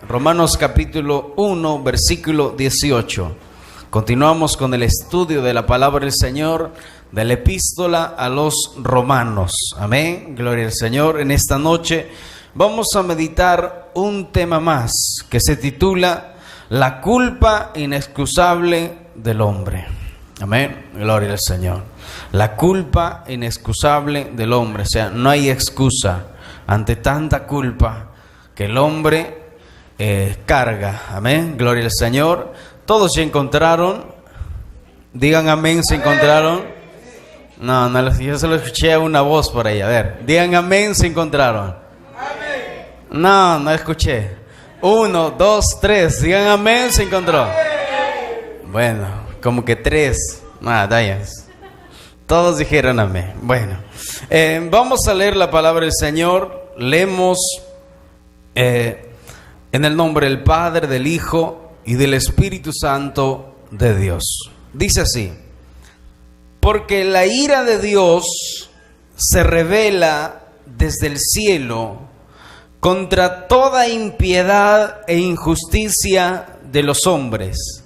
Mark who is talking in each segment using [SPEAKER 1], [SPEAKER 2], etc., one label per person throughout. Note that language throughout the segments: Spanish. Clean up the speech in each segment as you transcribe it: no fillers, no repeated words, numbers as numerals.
[SPEAKER 1] Romanos capítulo 1, versículo 18. Continuamos con el estudio de la palabra del Señor, de la epístola a los romanos. Amén, gloria al Señor. En esta noche vamos a meditar un tema más que se titula La culpa inexcusable del hombre. Amén, gloria al Señor. La culpa inexcusable del hombre, o sea, no hay excusa ante tanta culpa que el hombre carga. Amén, gloria al Señor. Todos se encontraron. Digan amén, se encontraron. No, yo solo escuché una voz por ahí. A ver, digan amén, se encontraron. No escuché. 1, 2, 3. Digan amén, se encontró. Bueno, como que 3. Todos dijeron amén. Bueno, vamos a leer la palabra del Señor. Leemos en el nombre del Padre, del Hijo y del Espíritu Santo de Dios. Dice así: porque la ira de Dios se revela desde el cielo contra toda impiedad e injusticia de los hombres,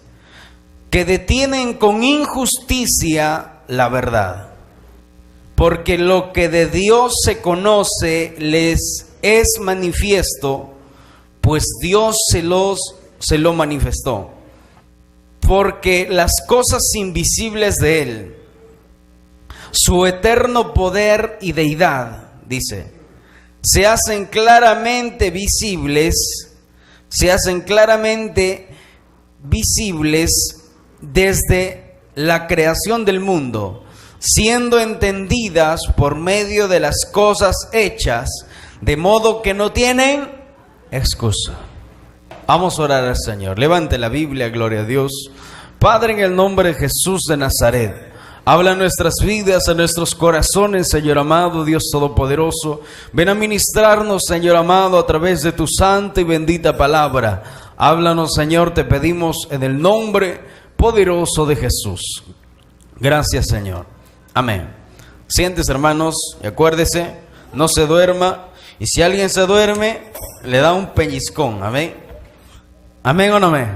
[SPEAKER 1] que detienen con injusticia la verdad. Porque lo que de Dios se conoce les es manifiesto, pues Dios se lo manifestó. Porque las cosas invisibles de Él, su eterno poder y deidad, dice, se hacen claramente visibles desde la creación del mundo, siendo entendidas por medio de las cosas hechas, de modo que no tienen excusa. Vamos a orar al Señor. Levante la Biblia, gloria a Dios. Padre, en el nombre de Jesús de Nazaret, habla a nuestras vidas, a nuestros corazones, Señor amado, Dios Todopoderoso. Ven a ministrarnos, Señor amado, a través de tu santa y bendita palabra. Háblanos, Señor, te pedimos en el nombre poderoso de Jesús. Gracias, Señor. Amén. Siéntese, hermanos, y acuérdese, no se duerma. Y si alguien se duerme, le da un peñiscón. Amén. Amén o no amén.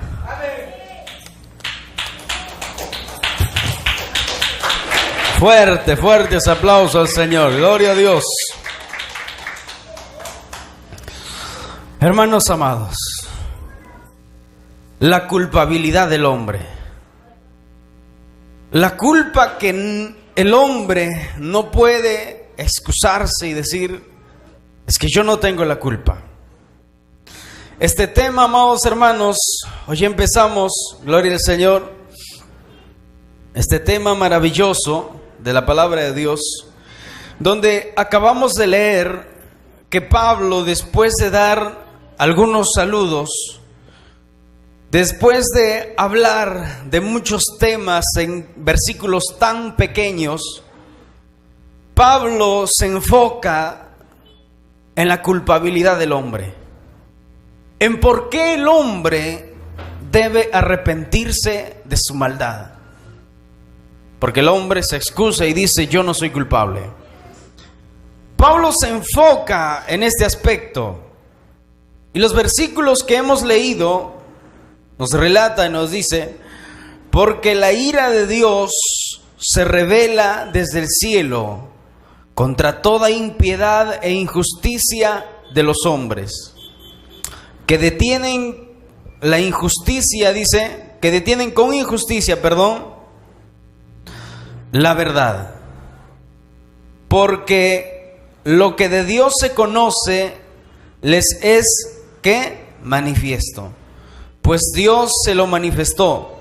[SPEAKER 1] Fuerte ese aplauso al Señor. Gloria a Dios. Hermanos amados, la culpabilidad del hombre. La culpa que el hombre no puede excusarse y decir, es que yo no tengo la culpa. Este tema, amados hermanos, hoy empezamos, gloria al Señor, este tema maravilloso de la palabra de Dios, donde acabamos de leer que Pablo, después de dar algunos saludos, después de hablar de muchos temas en versículos tan pequeños, Pablo se enfoca en la culpabilidad del hombre, en por qué el hombre debe arrepentirse de su maldad. Porque el hombre se excusa y dice, yo no soy culpable. Pablo se enfoca en este aspecto. Y los versículos que hemos leído nos relata y nos dice, porque la ira de Dios se revela desde el cielo contra toda impiedad e injusticia de los hombres, que detienen la injusticia, dice, que detienen con injusticia, la verdad. Porque lo que de Dios se conoce les es, ¿qué? Manifiesto. Pues Dios se lo manifestó.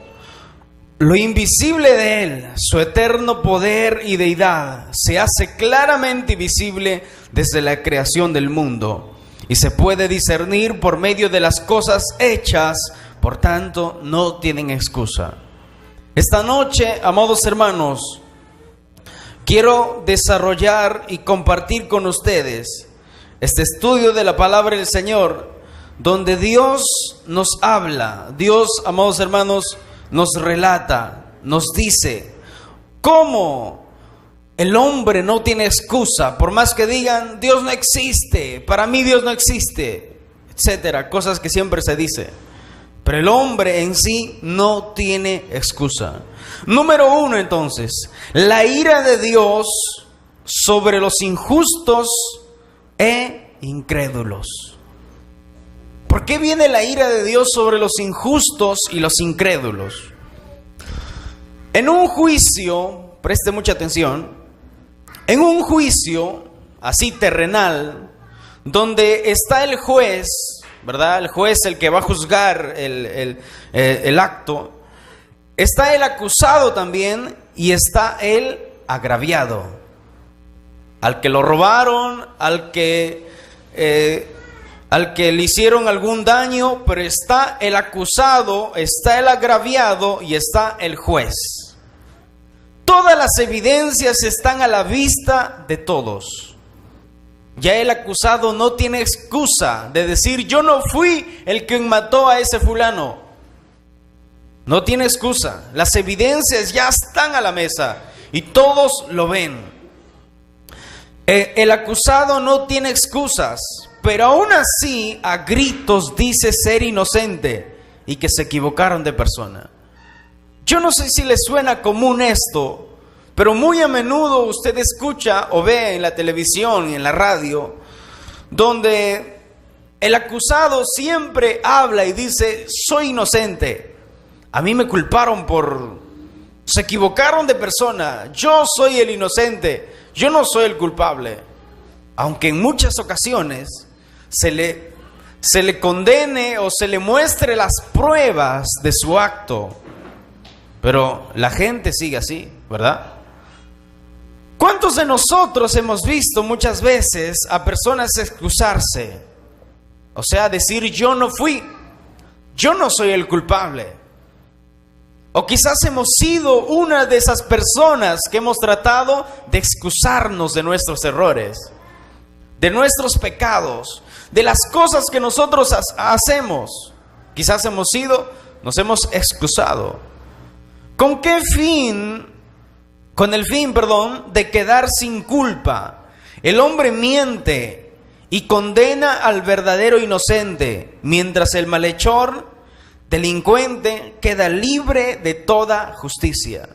[SPEAKER 1] Lo invisible de Él, su eterno poder y deidad, se hace claramente visible desde la creación del mundo y se puede discernir por medio de las cosas hechas, por tanto no tienen excusa. Esta noche, amados hermanos, quiero desarrollar y compartir con ustedes este estudio de la palabra del Señor, donde Dios nos habla, Dios, amados hermanos, nos relata, nos dice cómo el hombre no tiene excusa. Por más que digan, Dios no existe, para mí Dios no existe, etcétera, cosas que siempre se dice. Pero el hombre en sí no tiene excusa. Número 1, entonces, la ira de Dios sobre los injustos e incrédulos. ¿Por qué viene la ira de Dios sobre los injustos y los incrédulos? En un juicio, preste mucha atención, en un juicio así terrenal, donde está el juez, ¿verdad? El juez, el que va a juzgar el acto, está el acusado también y está el agraviado. Al que lo robaron, al que le hicieron algún daño, pero está el acusado, está el agraviado y está el juez. Todas las evidencias están a la vista de todos. Ya el acusado no tiene excusa de decir: yo no fui el que mató a ese fulano. No tiene excusa. Las evidencias ya están a la mesa y todos lo ven. El acusado no tiene excusas, pero aún así a gritos dice ser inocente y que se equivocaron de persona. Yo no sé si les suena común esto, pero muy a menudo usted escucha o ve en la televisión y en la radio, donde el acusado siempre habla y dice: soy inocente, a mí me culparon se equivocaron de persona, yo soy el inocente, yo no soy el culpable. Aunque en muchas ocasiones se le condene o se le muestre las pruebas de su acto, pero la gente sigue así, ¿verdad? ¿Cuántos de nosotros hemos visto muchas veces a personas excusarse? O sea, decir: yo no fui, yo no soy el culpable. O quizás hemos sido una de esas personas que hemos tratado de excusarnos de nuestros errores, de nuestros pecados, de las cosas que nosotros hacemos. Quizás nos hemos excusado. ¿Con qué fin? Con el fin, de quedar sin culpa. El hombre miente y condena al verdadero inocente, mientras el malhechor, delincuente, queda libre de toda justicia.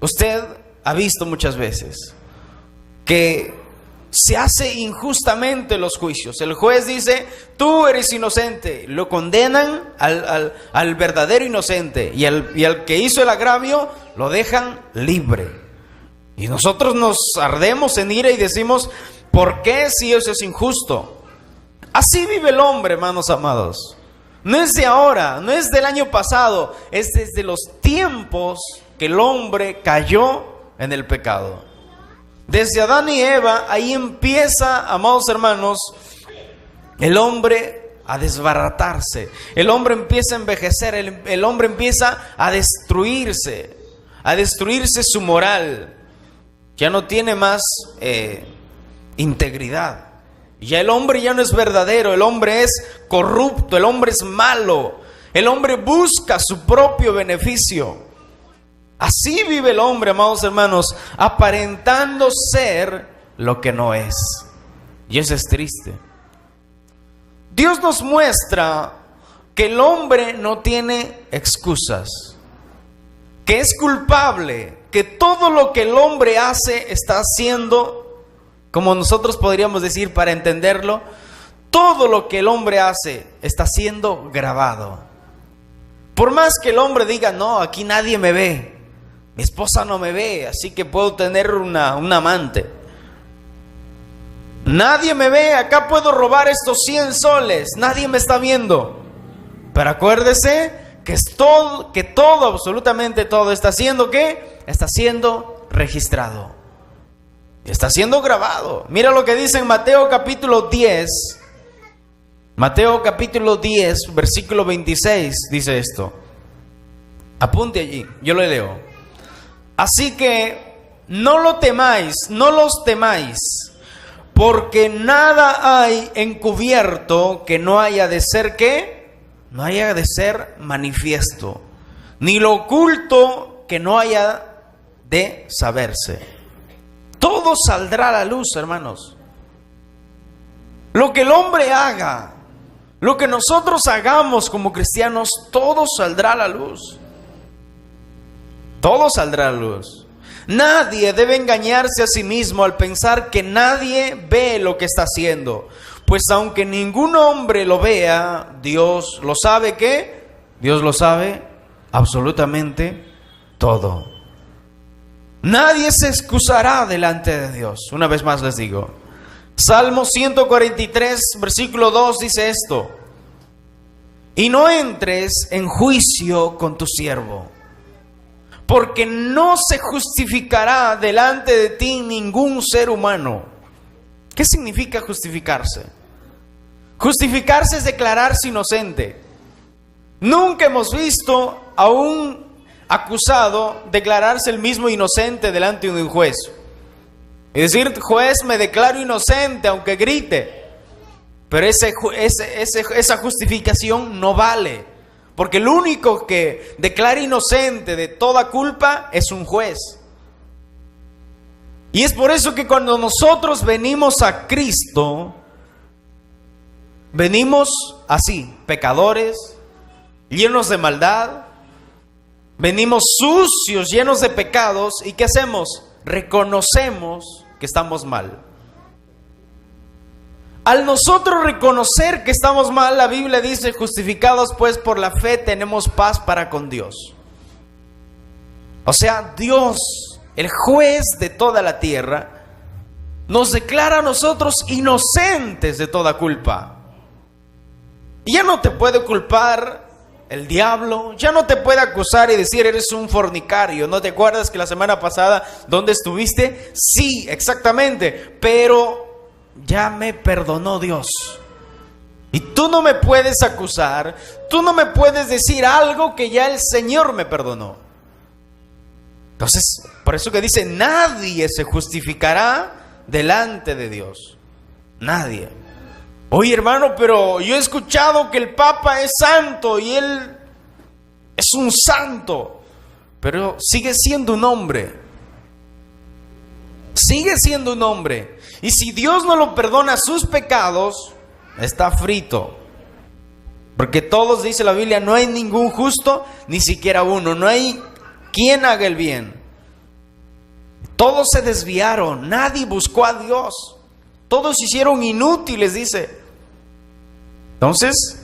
[SPEAKER 1] Usted ha visto muchas veces que se hace injustamente los juicios. El juez dice: tú eres inocente. Lo condenan al verdadero inocente, y al que hizo el agravio lo dejan libre. Y nosotros nos ardemos en ira y decimos: ¿por qué si eso es injusto? Así vive el hombre, hermanos amados. No es de ahora, no es del año pasado, es desde los tiempos que el hombre cayó en el pecado. Desde Adán y Eva, ahí empieza, amados hermanos, el hombre a desbaratarse. El hombre empieza a envejecer, el hombre empieza a destruirse su moral. Ya no tiene más integridad. Ya el hombre ya no es verdadero, el hombre es corrupto, el hombre es malo, el hombre busca su propio beneficio. Así vive el hombre, amados hermanos, aparentando ser lo que no es. Y eso es triste. Dios nos muestra que el hombre no tiene excusas, que es culpable, que todo lo que el hombre hace está haciendo, como nosotros podríamos decir para entenderlo, todo lo que el hombre hace está siendo grabado. Por más que el hombre diga: no, aquí nadie me ve, mi esposa no me ve, así que puedo tener un amante. Nadie me ve, acá puedo robar estos 100 soles, nadie me está viendo. Pero acuérdese que todo, absolutamente todo está siendo ¿qué? Está siendo registrado. Está siendo grabado. Mira lo que dice en Mateo capítulo 10. Mateo capítulo 10, versículo 26, dice esto. Apunte allí, yo lo leo. Así que no los temáis, porque nada hay encubierto que no haya de ser ¿qué? No haya de ser manifiesto, ni lo oculto que no haya de saberse. Todo saldrá a la luz, hermanos. Lo que el hombre haga, Lo que nosotros hagamos como cristianos, todo saldrá a la luz. Todo saldrá a la luz. Nadie debe engañarse a sí mismo al pensar que nadie ve lo que está haciendo. Pues aunque ningún hombre lo vea, Dios lo sabe. ¿Qué? Dios lo sabe absolutamente todo. Nadie se excusará delante de Dios. Una vez más les digo. Salmo 143, versículo 2 dice esto: y no entres en juicio con tu siervo, porque no se justificará delante de ti ningún ser humano. ¿Qué significa justificarse? Justificarse es declararse inocente. Nunca hemos visto a un acusado declararse el mismo inocente delante de un juez. Es decir, juez, me declaro inocente aunque grite. Pero esa justificación no vale. Porque el único que declara inocente de toda culpa es un juez. Y es por eso que cuando nosotros venimos a Cristo, venimos así, pecadores, llenos de maldad, venimos sucios, llenos de pecados. ¿Y qué hacemos? Reconocemos que estamos mal. Al nosotros reconocer que estamos mal, la Biblia dice: justificados pues por la fe tenemos paz para con Dios. O sea, Dios, el juez de toda la tierra, nos declara a nosotros inocentes de toda culpa. Y ya no te puede culpar el diablo, ya no te puede acusar y decir eres un fornicario. ¿No te acuerdas que la semana pasada dónde estuviste? Sí, exactamente, pero ya me perdonó Dios. Y tú no me puedes acusar, tú no me puedes decir algo que ya el Señor me perdonó. Entonces, por eso que dice, nadie se justificará delante de Dios. Nadie. Oye, hermano, pero yo he escuchado que el Papa es santo y él es un santo, pero sigue siendo un hombre. Sigue siendo un hombre. Y si Dios no lo perdona sus pecados, está frito. Porque todos, dice la Biblia, no hay ningún justo, ni siquiera uno. No hay quien haga el bien. Todos se desviaron, nadie buscó a Dios. Todos se hicieron inútiles, dice. Entonces,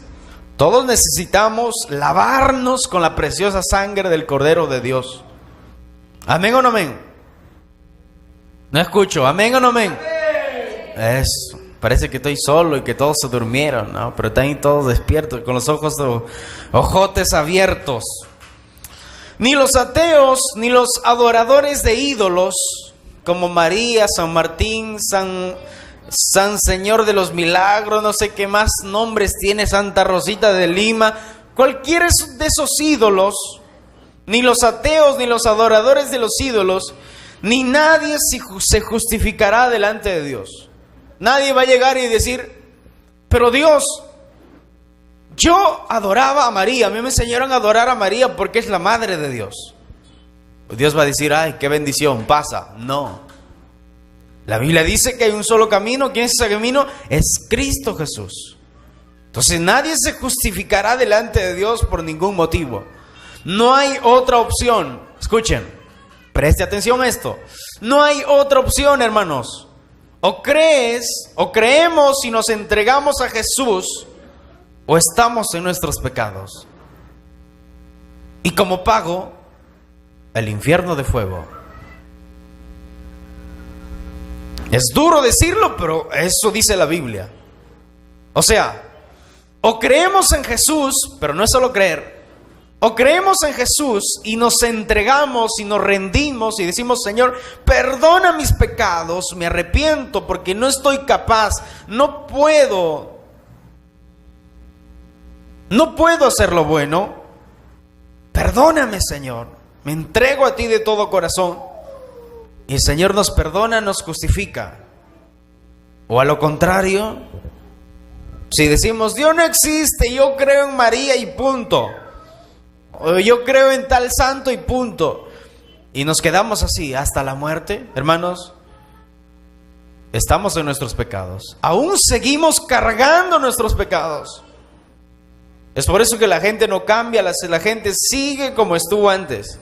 [SPEAKER 1] todos necesitamos lavarnos con la preciosa sangre del Cordero de Dios. ¿Amén o no amén? No escucho, ¿amén o no amén? Eso, parece que estoy solo y que todos se durmieron, ¿no? Pero están todos despiertos, con los ojos ojotes abiertos. Ni los ateos, ni los adoradores de ídolos, como María, San Martín, San Señor de los Milagros, no sé qué más nombres tiene, Santa Rosita de Lima, cualquiera de esos ídolos, ni los ateos, ni los adoradores de los ídolos, ni nadie se justificará delante de Dios. Nadie va a llegar y decir, pero Dios, yo adoraba a María, a mí me enseñaron a adorar a María porque es la madre de Dios. Dios va a decir, ay, qué bendición, pasa. No. La Biblia dice que hay un solo camino. ¿Quién es ese camino? Es Cristo Jesús. Entonces nadie se justificará delante de Dios por ningún motivo. No hay otra opción. Escuchen, preste atención a esto. No hay otra opción, hermanos. O crees, o creemos y nos entregamos a Jesús, o estamos en nuestros pecados. Y como pago, el infierno de fuego. Es duro decirlo, pero eso dice la Biblia. O sea, o creemos en Jesús, pero no es solo creer. O creemos en Jesús y nos entregamos y nos rendimos y decimos, Señor, perdona mis pecados, me arrepiento porque no estoy capaz, no puedo hacer lo bueno. Perdóname, Señor, me entrego a ti de todo corazón. Y el Señor nos perdona, nos justifica. O a lo contrario, si decimos, Dios no existe, yo creo en María y punto. O yo creo en tal santo y punto. Y nos quedamos así hasta la muerte, hermanos. Estamos en nuestros pecados. Aún seguimos cargando nuestros pecados. Es por eso que la gente no cambia, la gente sigue como estuvo antes.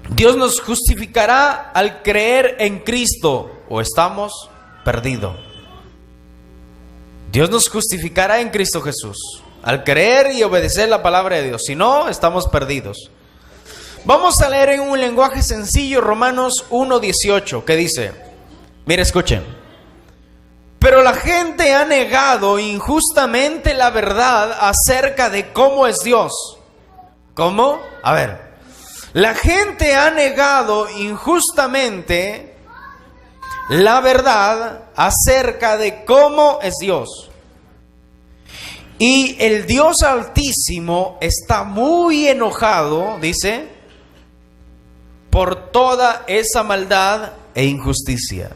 [SPEAKER 1] Dios nos justificará al creer en Cristo o estamos perdidos. Dios nos justificará en Cristo Jesús al creer y obedecer la palabra de Dios. Si no, estamos perdidos. Vamos a leer en un lenguaje sencillo Romanos 1:18, que dice, mire, escuchen. Pero la gente ha negado injustamente la verdad acerca de cómo es Dios. ¿Cómo? A ver. La gente ha negado injustamente la verdad acerca de cómo es Dios. Y el Dios Altísimo está muy enojado, dice, por toda esa maldad e injusticia.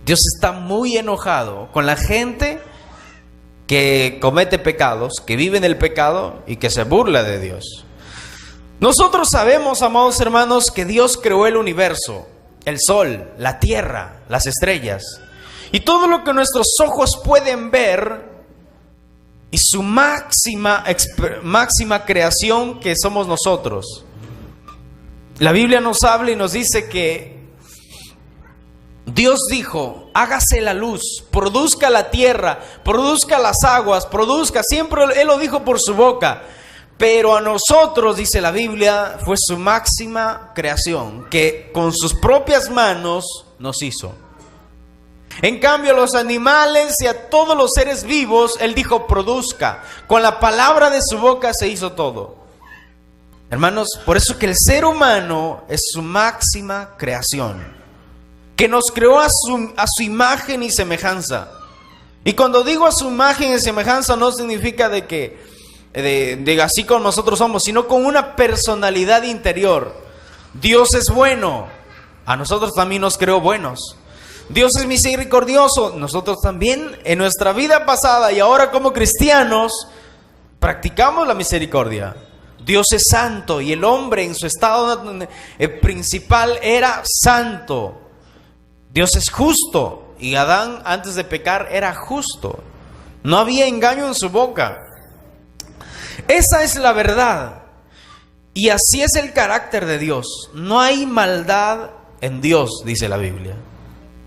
[SPEAKER 1] Dios está muy enojado con la gente que comete pecados, que vive en el pecado y que se burla de Dios. Nosotros sabemos, amados hermanos, que Dios creó el universo, el sol, la tierra, las estrellas y todo lo que nuestros ojos pueden ver, y su máxima creación, que somos nosotros. La Biblia nos habla y nos dice que Dios dijo, hágase la luz, produzca la tierra, produzca las aguas, produzca, siempre Él lo dijo por su boca. Pero a nosotros, dice la Biblia, fue su máxima creación, que con sus propias manos nos hizo. En cambio, a los animales y a todos los seres vivos, Él dijo, produzca. Con la palabra de su boca se hizo todo. Hermanos, por eso que el ser humano es su máxima creación, que nos creó a su imagen y semejanza. Y cuando digo a su imagen y semejanza, no significa de que de así como nosotros somos, sino con una personalidad interior. Dios es bueno, a nosotros también nos creó buenos. Dios es misericordioso, nosotros también en nuestra vida pasada y ahora como cristianos practicamos la misericordia. Dios es santo y el hombre en su estado principal era santo. Dios es justo y Adán antes de pecar era justo. No había engaño en su boca. Esa es la verdad. Y así es el carácter de Dios. No hay maldad en Dios, dice la Biblia.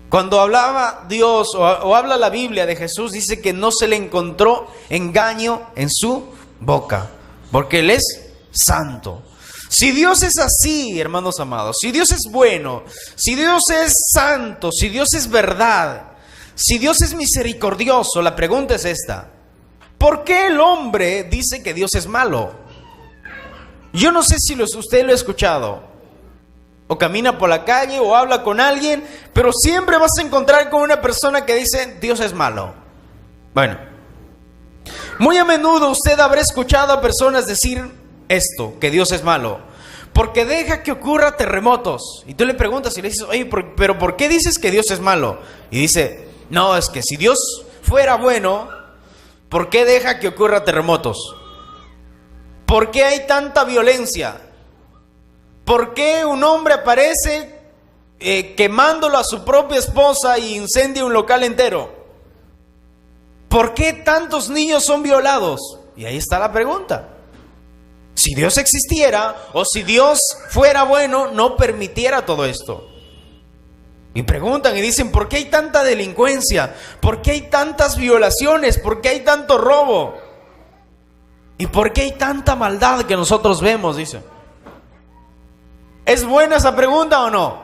[SPEAKER 1] Cuando hablaba Dios o habla la Biblia de Jesús, dice que no se le encontró engaño en su boca, porque Él es santo. Si Dios es así, hermanos amados, si Dios es bueno, si Dios es santo, si Dios es verdad, si Dios es misericordioso, la pregunta es esta: ¿por qué el hombre dice que Dios es malo? Yo no sé si usted lo ha escuchado, o camina por la calle, o habla con alguien, pero siempre vas a encontrar con una persona que dice, Dios es malo. Bueno, muy a menudo usted habrá escuchado a personas decir esto, que Dios es malo, porque deja que ocurra terremotos. Y tú le preguntas y le dices, oye, pero ¿por qué dices que Dios es malo? Y dice, no, es que si Dios fuera bueno, ¿por qué deja que ocurra terremotos? ¿Por qué hay tanta violencia? ¿Por qué un hombre aparece quemándolo a su propia esposa y incendia un local entero? ¿Por qué tantos niños son violados? Y ahí está la pregunta. Si Dios existiera o si Dios fuera bueno, no permitiera todo esto. Y preguntan y dicen, ¿por qué hay tanta delincuencia? ¿Por qué hay tantas violaciones? ¿Por qué hay tanto robo? ¿Y por qué hay tanta maldad que nosotros vemos? Dicen. ¿Es buena esa pregunta o no?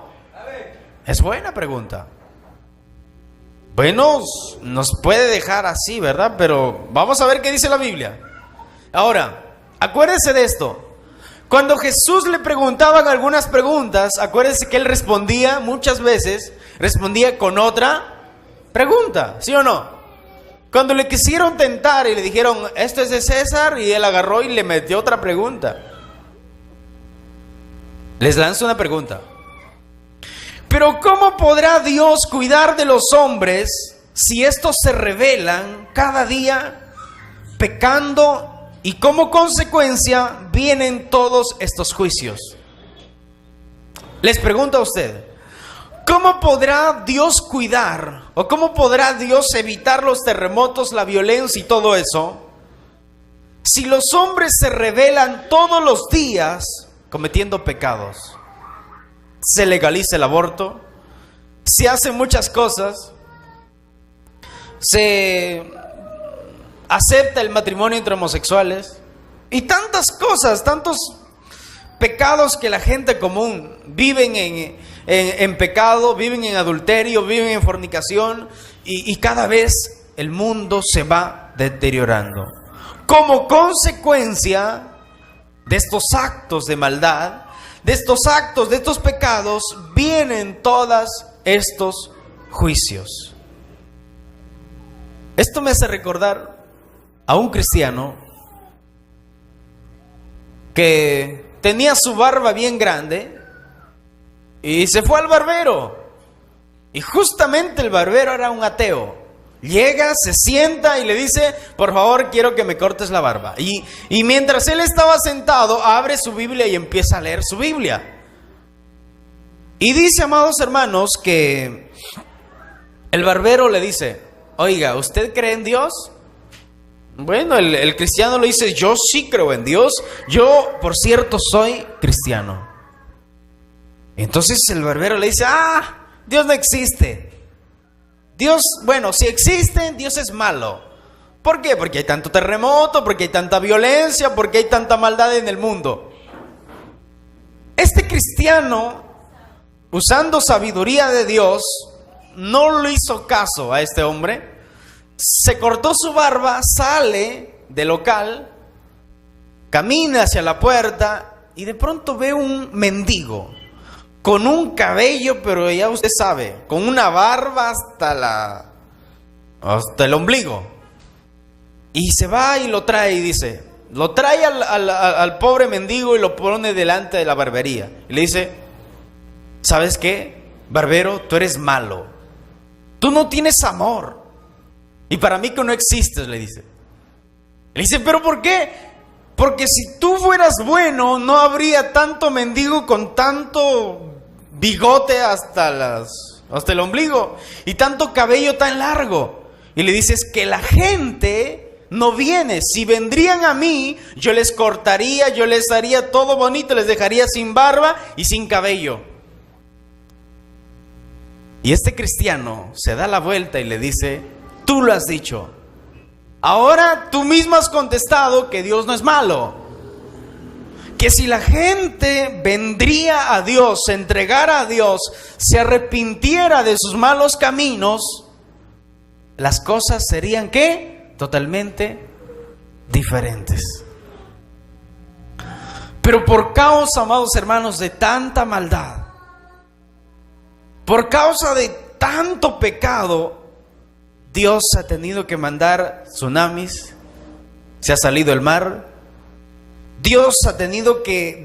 [SPEAKER 1] Es buena pregunta. Bueno, nos puede dejar así, ¿verdad? Pero vamos a ver qué dice la Biblia. Ahora, acuérdense de esto. Cuando Jesús le preguntaban algunas preguntas, acuérdense que Él respondía muchas veces, respondía con otra pregunta, ¿sí o no? Cuando le quisieron tentar y le dijeron, esto es de César, y Él agarró y le metió otra pregunta. Les lanzo una pregunta. Pero ¿cómo podrá Dios cuidar de los hombres si estos se rebelan cada día pecando y como consecuencia vienen todos estos juicios? Les pregunto a usted, ¿Cómo podrá Dios cuidar o cómo podrá Dios evitar los terremotos, la violencia y todo eso si los hombres se rebelan todos los días cometiendo pecados? Se legaliza el aborto, se hacen muchas cosas, se acepta el matrimonio entre homosexuales y tantas cosas, tantos pecados que la gente común viven en pecado, viven en adulterio, viven en fornicación y cada vez el mundo se va deteriorando. Como consecuencia de estos actos de maldad, de estos actos, de estos pecados, vienen todos estos juicios. Esto me hace recordar a un cristiano que tenía su barba bien grande y se fue al barbero. Y justamente el barbero era un ateo. Llega, se sienta y le dice: por favor, quiero que me cortes la barba. Y mientras él estaba sentado, abre su Biblia y empieza a leer su Biblia. Y dice, amados hermanos, que el barbero le dice: oiga, ¿usted cree en Dios? Bueno, el cristiano le dice: yo sí creo en Dios. Yo, por cierto, soy cristiano. Entonces el barbero le dice: Dios no existe. Dios, bueno, si existe, Dios es malo. ¿Por qué? Porque hay tanto terremoto, porque hay tanta violencia, porque hay tanta maldad en el mundo. Este cristiano, usando sabiduría de Dios, no le hizo caso a este hombre. Se cortó su barba, sale del local, camina hacia la puerta y de pronto ve un mendigo con un cabello, pero ya usted sabe, con una barba hasta el ombligo. Y se va y lo trae y dice, lo trae al pobre mendigo y lo pone delante de la barbería. Y le dice: ¿sabes qué, barbero? Tú eres malo. Tú no tienes amor. Y para mí que no existes, le dice. Le dice: ¿pero por qué? Porque si tú fueras bueno, no habría tanto mendigo con tanto bigote hasta el ombligo y tanto cabello tan largo. Y le dices que la gente no viene. Si vendrían a mí, yo les cortaría, yo les haría todo bonito, les dejaría sin barba y sin cabello. Y este cristiano se da la vuelta y le dice: tú lo has dicho. Ahora tú mismo has contestado que Dios no es malo. Que si la gente vendría a Dios, se entregara a Dios, se arrepintiera de sus malos caminos, las cosas serían ¿qué? Totalmente diferentes. Pero por causa, amados hermanos, de tanta maldad, por causa de tanto pecado, Dios ha tenido que mandar tsunamis, se ha salido el mar. Dios ha tenido que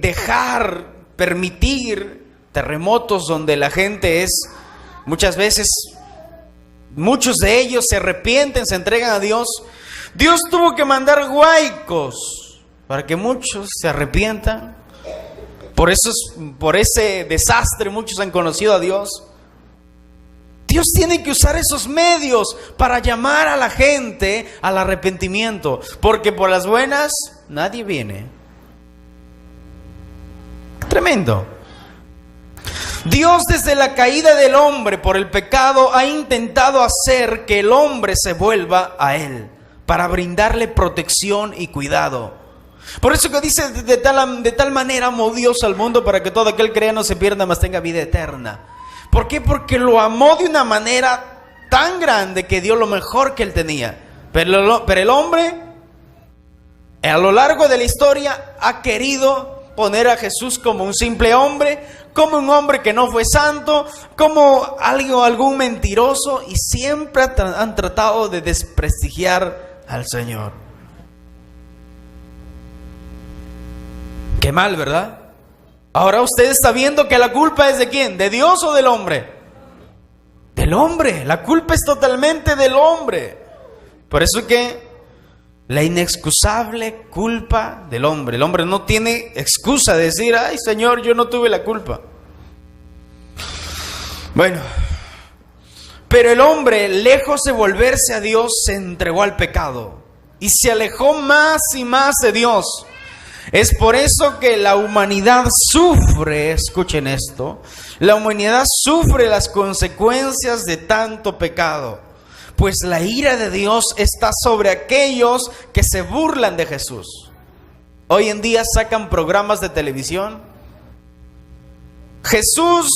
[SPEAKER 1] permitir terremotos donde la gente es, muchas veces, muchos de ellos se arrepienten, se entregan a Dios. Dios tuvo que mandar huaicos para que muchos se arrepientan. Por ese desastre muchos han conocido a Dios. Dios tiene que usar esos medios para llamar a la gente al arrepentimiento, porque por las buenas nadie viene. Tremendo. Dios, desde la caída del hombre por el pecado, ha intentado hacer que el hombre se vuelva a Él para brindarle protección y cuidado. Por eso que dice: de tal manera amó Dios al mundo para que todo aquel que crea no se pierda, mas tenga vida eterna. ¿Por qué? Porque lo amó de una manera tan grande que dio lo mejor que Él tenía. Pero el hombre, a lo largo de la historia, ha querido poner a Jesús como un simple hombre, como un hombre que no fue santo, como algún mentiroso, y siempre han tratado de desprestigiar al Señor. Qué mal, ¿verdad? Ahora usted está viendo que la culpa es ¿de quién? ¿De Dios o del hombre? Del hombre. La culpa es totalmente del hombre. Por eso que la inexcusable culpa del hombre. El hombre no tiene excusa de decir: ay, Señor, yo no tuve la culpa. Bueno, pero el hombre, lejos de volverse a Dios, se entregó al pecado y se alejó más y más de Dios. Es por eso que la humanidad sufre, escuchen esto, la humanidad sufre las consecuencias de tanto pecado, pues la ira de Dios está sobre aquellos que se burlan de Jesús. Hoy en día sacan programas de televisión. Jesús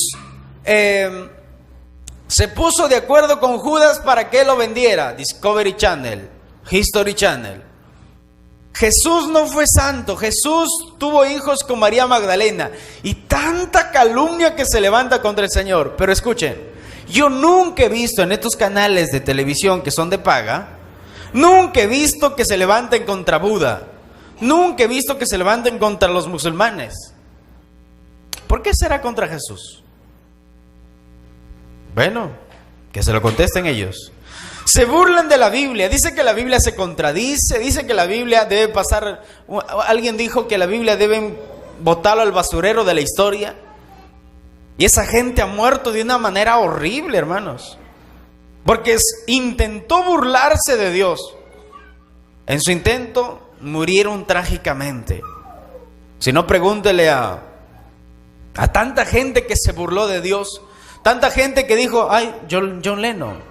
[SPEAKER 1] se puso de acuerdo con Judas para que lo vendiera. Discovery Channel, History Channel. Jesús no fue santo. Jesús tuvo hijos con María Magdalena. Y tanta calumnia que se levanta contra el Señor. Pero escuchen, yo nunca he visto en estos canales de televisión que son de paga, nunca he visto que se levanten contra Buda. Nunca he visto que se levanten contra los musulmanes. ¿Por qué será contra Jesús? Bueno, que se lo contesten ellos. Se burlan de la Biblia, dice que la Biblia se contradice, dice que la Biblia debe pasar, alguien dijo que la Biblia deben botarlo al basurero de la historia. Y esa gente ha muerto de una manera horrible, hermanos, porque intentó burlarse de Dios. En su intento murieron trágicamente. Si no, pregúntele a tanta gente que se burló de Dios, tanta gente que dijo, ay, John Lennon,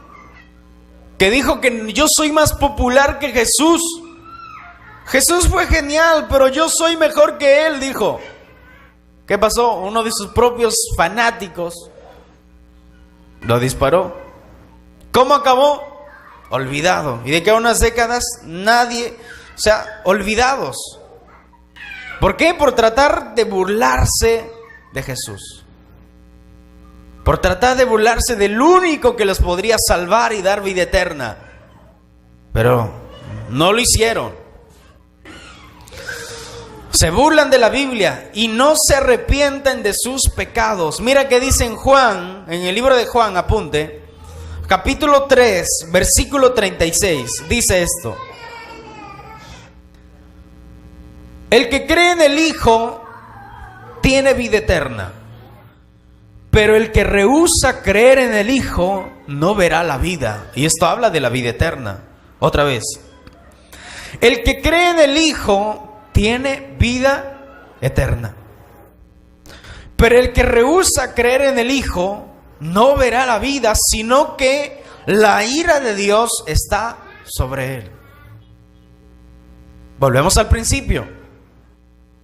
[SPEAKER 1] que dijo que yo soy más popular que Jesús. Jesús fue genial, pero yo soy mejor que él, dijo. ¿Qué pasó? Uno de sus propios fanáticos lo disparó. ¿Cómo acabó? Olvidado. Y de que a unas décadas nadie, olvidados. ¿Por qué? Por tratar de burlarse de Jesús. Por tratar de burlarse del único que los podría salvar y dar vida eterna. Pero no lo hicieron. Se burlan de la Biblia y no se arrepienten de sus pecados. Mira que dice en Juan, en el libro de Juan, apunte, capítulo 3, versículo 36, dice esto: el que cree en el Hijo tiene vida eterna, pero el que rehúsa creer en el Hijo no verá la vida. Y esto habla de la vida eterna. Otra vez, el que cree en el Hijo tiene vida eterna, pero el que rehúsa creer en el Hijo no verá la vida, sino que la ira de Dios está sobre él. Volvemos al principio.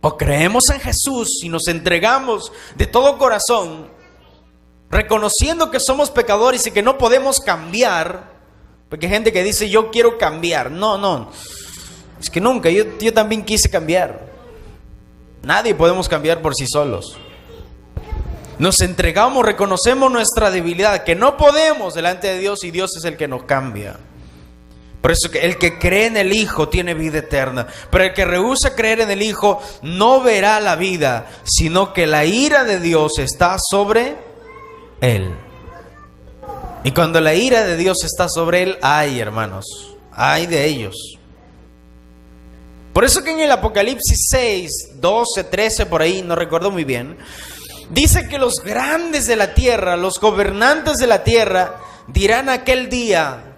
[SPEAKER 1] O creemos en Jesús y nos entregamos de todo corazón, reconociendo que somos pecadores y que no podemos cambiar, porque hay gente que dice yo quiero cambiar. No, es que nunca, yo también quise cambiar. Nadie podemos cambiar por sí solos. Nos entregamos, reconocemos nuestra debilidad, que no podemos delante de Dios, y Dios es el que nos cambia. Por eso que el que cree en el Hijo tiene vida eterna, pero el que rehúsa creer en el Hijo no verá la vida, sino que la ira de Dios está sobre él. Y cuando la ira de Dios está sobre él, ay, hermanos, ay de ellos. Por eso que en el Apocalipsis 6, 12, 13, por ahí, no recuerdo muy bien, dice que los grandes de la tierra, los gobernantes de la tierra, dirán aquel día: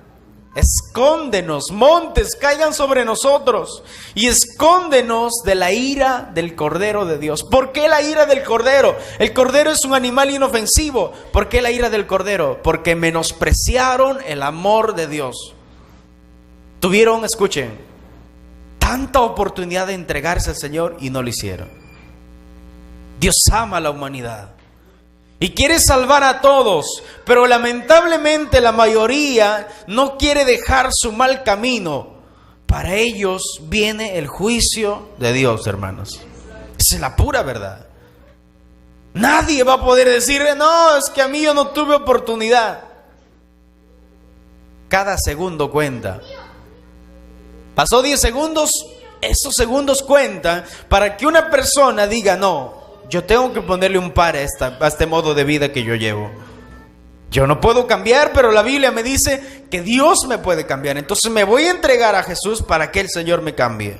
[SPEAKER 1] escóndenos, montes, caigan sobre nosotros y escóndenos de la ira del Cordero de Dios. ¿Por qué la ira del Cordero? El Cordero es un animal inofensivo. ¿Por qué la ira del Cordero? Porque menospreciaron el amor de Dios. Tuvieron, escuchen, tanta oportunidad de entregarse al Señor y no lo hicieron. Dios ama a la humanidad y quiere salvar a todos, pero lamentablemente la mayoría no quiere dejar su mal camino. Para ellos viene el juicio de Dios, hermanos. Esa es la pura verdad. Nadie va a poder decir, no, es que a mí yo no tuve oportunidad. Cada segundo cuenta. Pasó 10 segundos, esos segundos cuentan para que una persona diga, no, yo tengo que ponerle un par a este modo de vida que yo llevo. Yo no puedo cambiar, pero la Biblia me dice que Dios me puede cambiar. Entonces me voy a entregar a Jesús para que el Señor me cambie.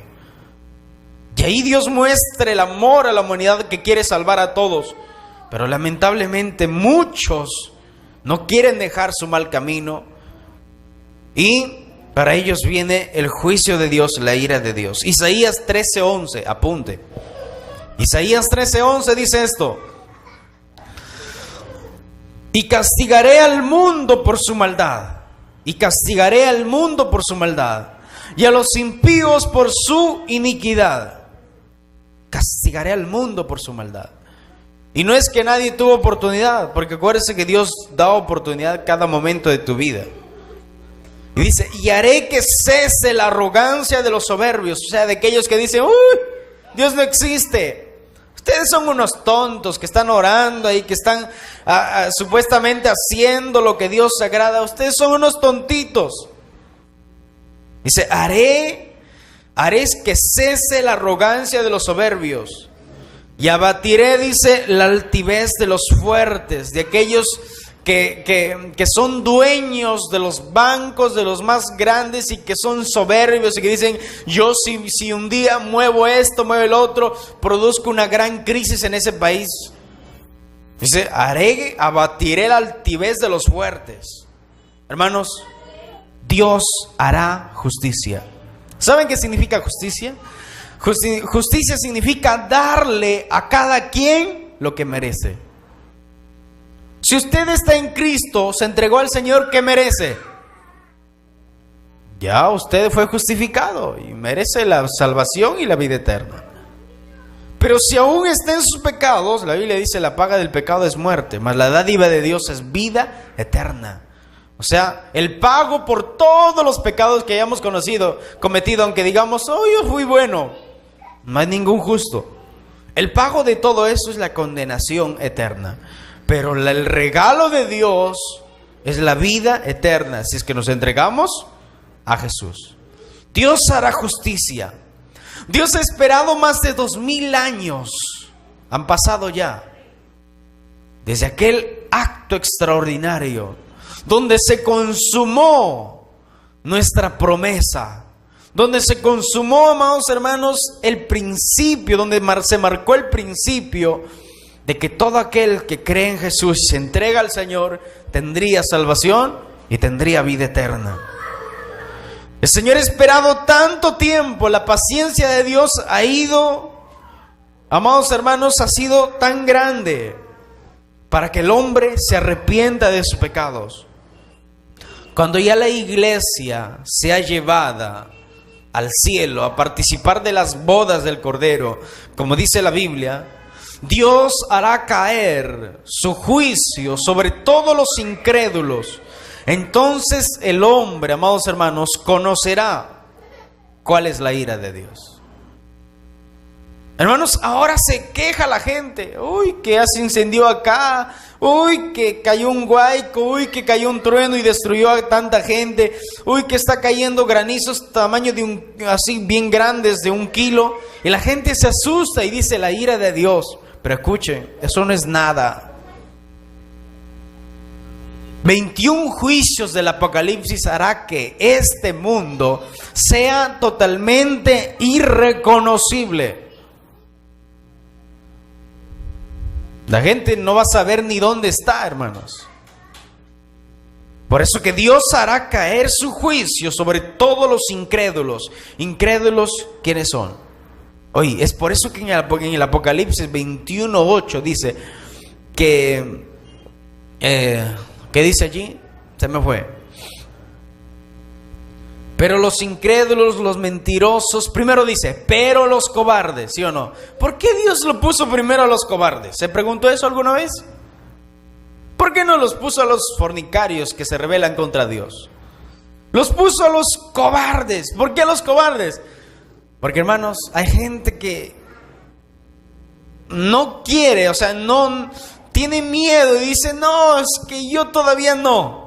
[SPEAKER 1] Y ahí Dios muestra el amor a la humanidad que quiere salvar a todos. Pero lamentablemente muchos no quieren dejar su mal camino, y para ellos viene el juicio de Dios, la ira de Dios. Isaías 13:11, apunte. Isaías 13:11 dice esto: y castigaré al mundo por su maldad, y castigaré al mundo por su maldad, y a los impíos por su iniquidad. Castigaré al mundo por su maldad. Y no es que nadie tuvo oportunidad, porque acuérdese que Dios da oportunidad cada momento de tu vida. Y dice, y haré que cese la arrogancia de los soberbios, o sea, de aquellos que dicen, uy, Dios no existe. Ustedes son unos tontos que están orando ahí, que están supuestamente haciendo lo que Dios agrada. Ustedes son unos tontitos. Dice, haré que cese la arrogancia de los soberbios. Y abatiré, dice, la altivez de los fuertes, de aquellos que son dueños de los bancos, de los más grandes, y que son soberbios y que dicen, yo si un día muevo esto, muevo el otro, produzco una gran crisis en ese país. Dice, abatiré la altivez de los fuertes. Hermanos, Dios hará justicia. ¿Saben qué significa justicia? Justicia significa darle a cada quien lo que merece. Si usted está en Cristo, se entregó al Señor, ¿qué merece? Ya usted fue justificado y merece la salvación y la vida eterna. Pero si aún está en sus pecados, la Biblia dice, la paga del pecado es muerte, mas la dádiva de Dios es vida eterna. O sea, el pago por todos los pecados que hayamos cometido, aunque digamos, oh, yo fui bueno, no hay ningún justo. El pago de todo eso es la condenación eterna. Pero el regalo de Dios es la vida eterna, si es que nos entregamos a Jesús. Dios hará justicia. Dios ha esperado más de 2000 años. Han pasado ya. Desde aquel acto extraordinario, donde se consumó nuestra promesa. Donde se consumó, amados hermanos, el principio, donde se marcó el principio de que todo aquel que cree en Jesús y se entrega al Señor, tendría salvación y tendría vida eterna. El Señor ha esperado tanto tiempo, la paciencia de Dios ha ido, amados hermanos, ha sido tan grande para que el hombre se arrepienta de sus pecados. Cuando ya la iglesia sea llevada al cielo a participar de las bodas del Cordero, como dice la Biblia, Dios hará caer su juicio sobre todos los incrédulos. Entonces el hombre, amados hermanos, conocerá cuál es la ira de Dios. Hermanos, ahora se queja la gente. Uy, que ya se incendió acá. Uy, que cayó un huaico. Uy, que cayó un trueno y destruyó a tanta gente. Uy, que está cayendo granizos tamaño de así bien grandes, de 1 kilo. Y la gente se asusta y dice la ira de Dios. Pero escuchen, eso no es nada. 21 juicios del Apocalipsis hará que este mundo sea totalmente irreconocible. La gente no va a saber ni dónde está, hermanos. Por eso que Dios hará caer su juicio sobre todos los incrédulos. ¿Incrédulos quiénes son? Oye, es por eso que en el Apocalipsis 21:8 dice que... ¿qué dice allí? Se me fue. Pero los incrédulos, los mentirosos, primero dice, pero los cobardes, ¿sí o no? ¿Por qué Dios lo puso primero a los cobardes? ¿Se preguntó eso alguna vez? ¿Por qué no los puso a los fornicarios que se rebelan contra Dios? Los puso a los cobardes. ¿Por qué a los cobardes? Porque, hermanos, hay gente que no quiere, o sea, no tiene miedo y dice, no, es que yo todavía no.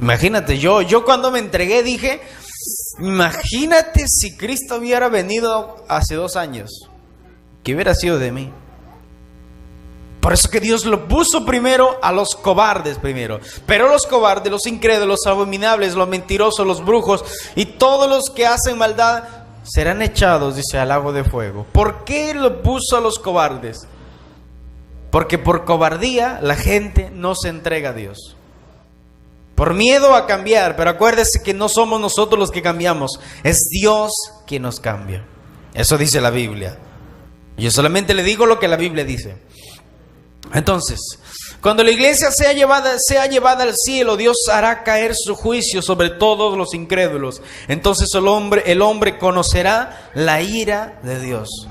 [SPEAKER 1] Imagínate, yo cuando me entregué dije, imagínate si Cristo hubiera venido hace 2 años, ¿qué hubiera sido de mí? Por eso que Dios lo puso primero a los cobardes primero. Pero los cobardes, los incrédulos, los abominables, los mentirosos, los brujos y todos los que hacen maldad serán echados, dice, al lago de fuego. ¿Por qué lo puso a los cobardes? Porque por cobardía la gente no se entrega a Dios. Por miedo a cambiar, pero acuérdese que no somos nosotros los que cambiamos, es Dios quien nos cambia. Eso dice la Biblia. Yo solamente le digo lo que la Biblia dice. Entonces, cuando la iglesia sea llevada al cielo, Dios hará caer su juicio sobre todos los incrédulos. Entonces el hombre conocerá la ira de Dios.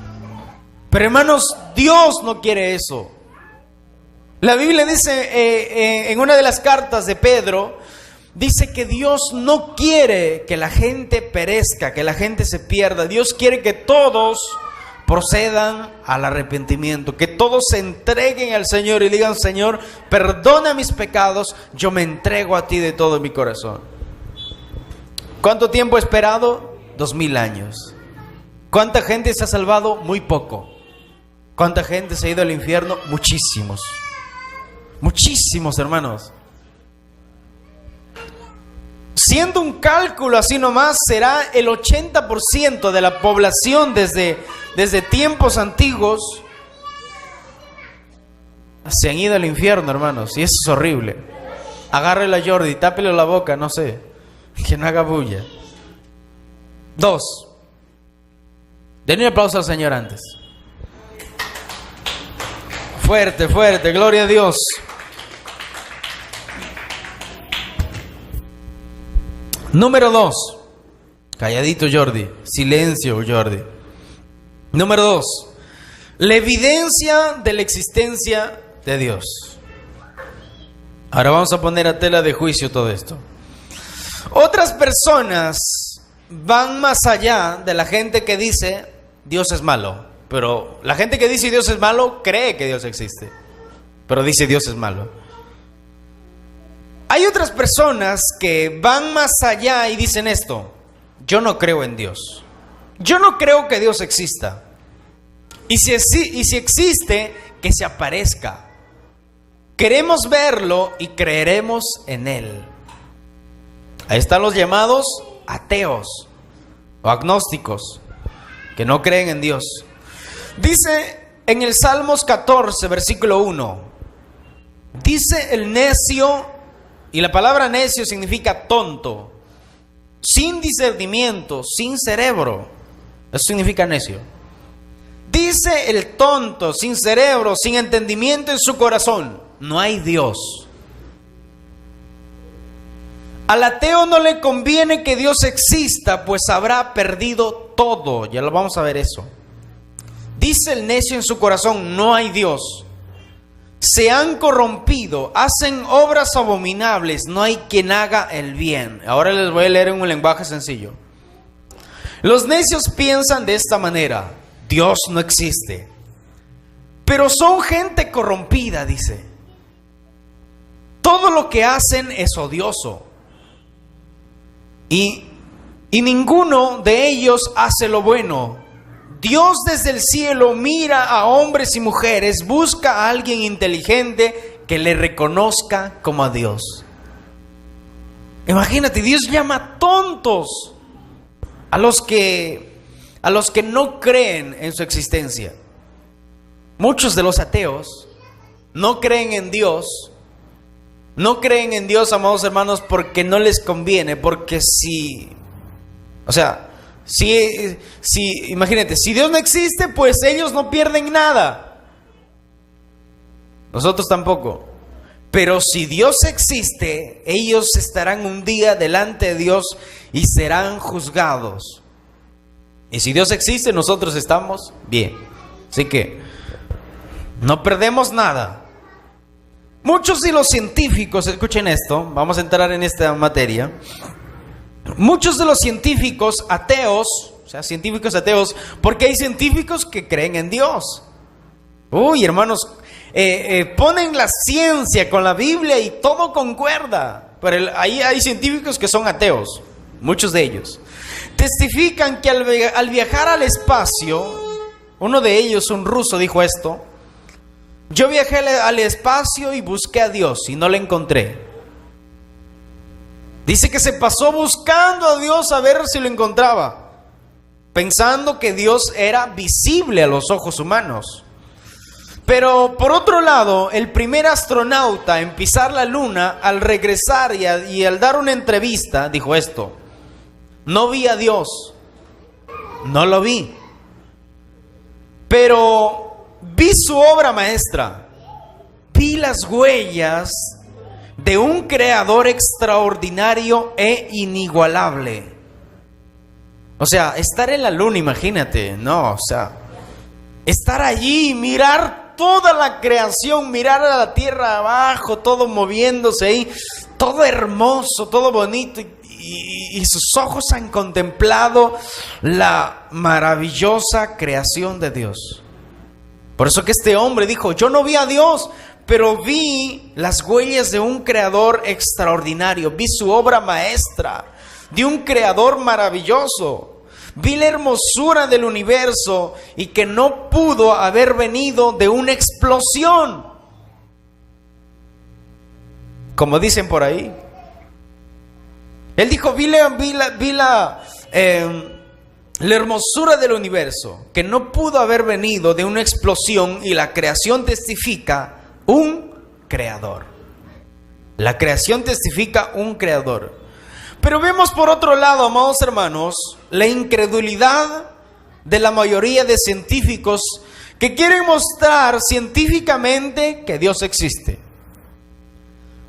[SPEAKER 1] Pero hermanos, Dios no quiere eso. La Biblia dice en una de las cartas de Pedro, dice que Dios no quiere que la gente perezca, que la gente se pierda. Dios quiere que todos procedan al arrepentimiento, que todos se entreguen al Señor y digan: Señor, perdona mis pecados, yo me entrego a ti de todo mi corazón. ¿Cuánto tiempo he esperado? 2000 años. ¿Cuánta gente se ha salvado? Muy poco. ¿Cuánta gente se ha ido al infierno? Muchísimos. Muchísimos, hermanos. Siendo un cálculo así nomás, será el 80% de la población desde tiempos antiguos se han ido al infierno, hermanos. Y eso es horrible. Agárrele a Jordi, tápele la boca, no sé, que no haga bulla. 2. Denle un aplauso al Señor antes. Fuerte, fuerte, gloria a Dios. Número 2. Calladito, Jordi. Silencio, Jordi. Número 2. La evidencia de la existencia de Dios. Ahora vamos a poner a tela de juicio todo esto. Otras personas van más allá de la gente que dice Dios es malo. Pero la gente que dice Dios es malo cree que Dios existe, pero dice Dios es malo. Hay otras personas que van más allá y dicen esto: yo no creo en Dios. Yo no creo que Dios exista. Y si existe, que se aparezca. Queremos verlo y creeremos en Él. Ahí están los llamados ateos o agnósticos, que no creen en Dios. Dice en el Salmos 14, versículo 1, dice el necio, y la palabra necio significa tonto, sin discernimiento, sin cerebro. Eso significa necio. Dice el tonto, sin cerebro, sin entendimiento en su corazón: no hay Dios. Al ateo no le conviene que Dios exista, pues habrá perdido todo. Ya lo vamos a ver eso. Dice el necio en su corazón: no hay Dios. Se han corrompido, hacen obras abominables, no hay quien haga el bien. Ahora les voy a leer en un lenguaje sencillo. Los necios piensan de esta manera: Dios no existe. Pero son gente corrompida, dice. Todo lo que hacen es odioso. Y ninguno de ellos hace lo bueno. Dios desde el cielo mira a hombres y mujeres, busca a alguien inteligente que le reconozca como a Dios. Imagínate, Dios llama tontos a los que no creen en su existencia. Muchos de los ateos no creen en Dios. No creen en Dios, amados hermanos, porque no les conviene, porque imagínate, si Dios no existe, pues ellos no pierden nada. Nosotros tampoco. Pero si Dios existe, ellos estarán un día delante de Dios y serán juzgados. Y si Dios existe, nosotros estamos bien. Así que no perdemos nada. Muchos de los científicos, escuchen esto, vamos a entrar en esta materia. Muchos de los científicos ateos, o sea, científicos ateos, porque hay científicos que creen en Dios. Uy, hermanos, ponen la ciencia con la Biblia y todo concuerda. Pero ahí hay científicos que son ateos, muchos de ellos. Testifican que al viajar al espacio, uno de ellos, un ruso, dijo esto: yo viajé al espacio y busqué a Dios y no lo encontré. Dice que se pasó buscando a Dios a ver si lo encontraba, pensando que Dios era visible a los ojos humanos. Pero por otro lado, el primer astronauta en pisar la luna, al regresar y al dar una entrevista, dijo esto: no vi a Dios, no lo vi, pero vi su obra maestra, vi las huellas de un creador extraordinario e inigualable. O sea, estar en la luna, imagínate, no, o sea, estar allí, mirar toda la creación, mirar a la tierra abajo, todo moviéndose ahí, todo hermoso, todo bonito, y sus ojos han contemplado la maravillosa creación de Dios. Por eso que este hombre dijo: yo no vi a Dios, pero vi las huellas de un creador extraordinario, vi su obra maestra, de un creador maravilloso. Vi la hermosura del universo y que no pudo haber venido de una explosión, como dicen por ahí. Él dijo: vi la hermosura del universo, que no pudo haber venido de una explosión, y la creación testifica un creador. La creación testifica un creador. Pero vemos por otro lado, amados hermanos, la incredulidad de la mayoría de científicos que quieren mostrar científicamente que Dios existe.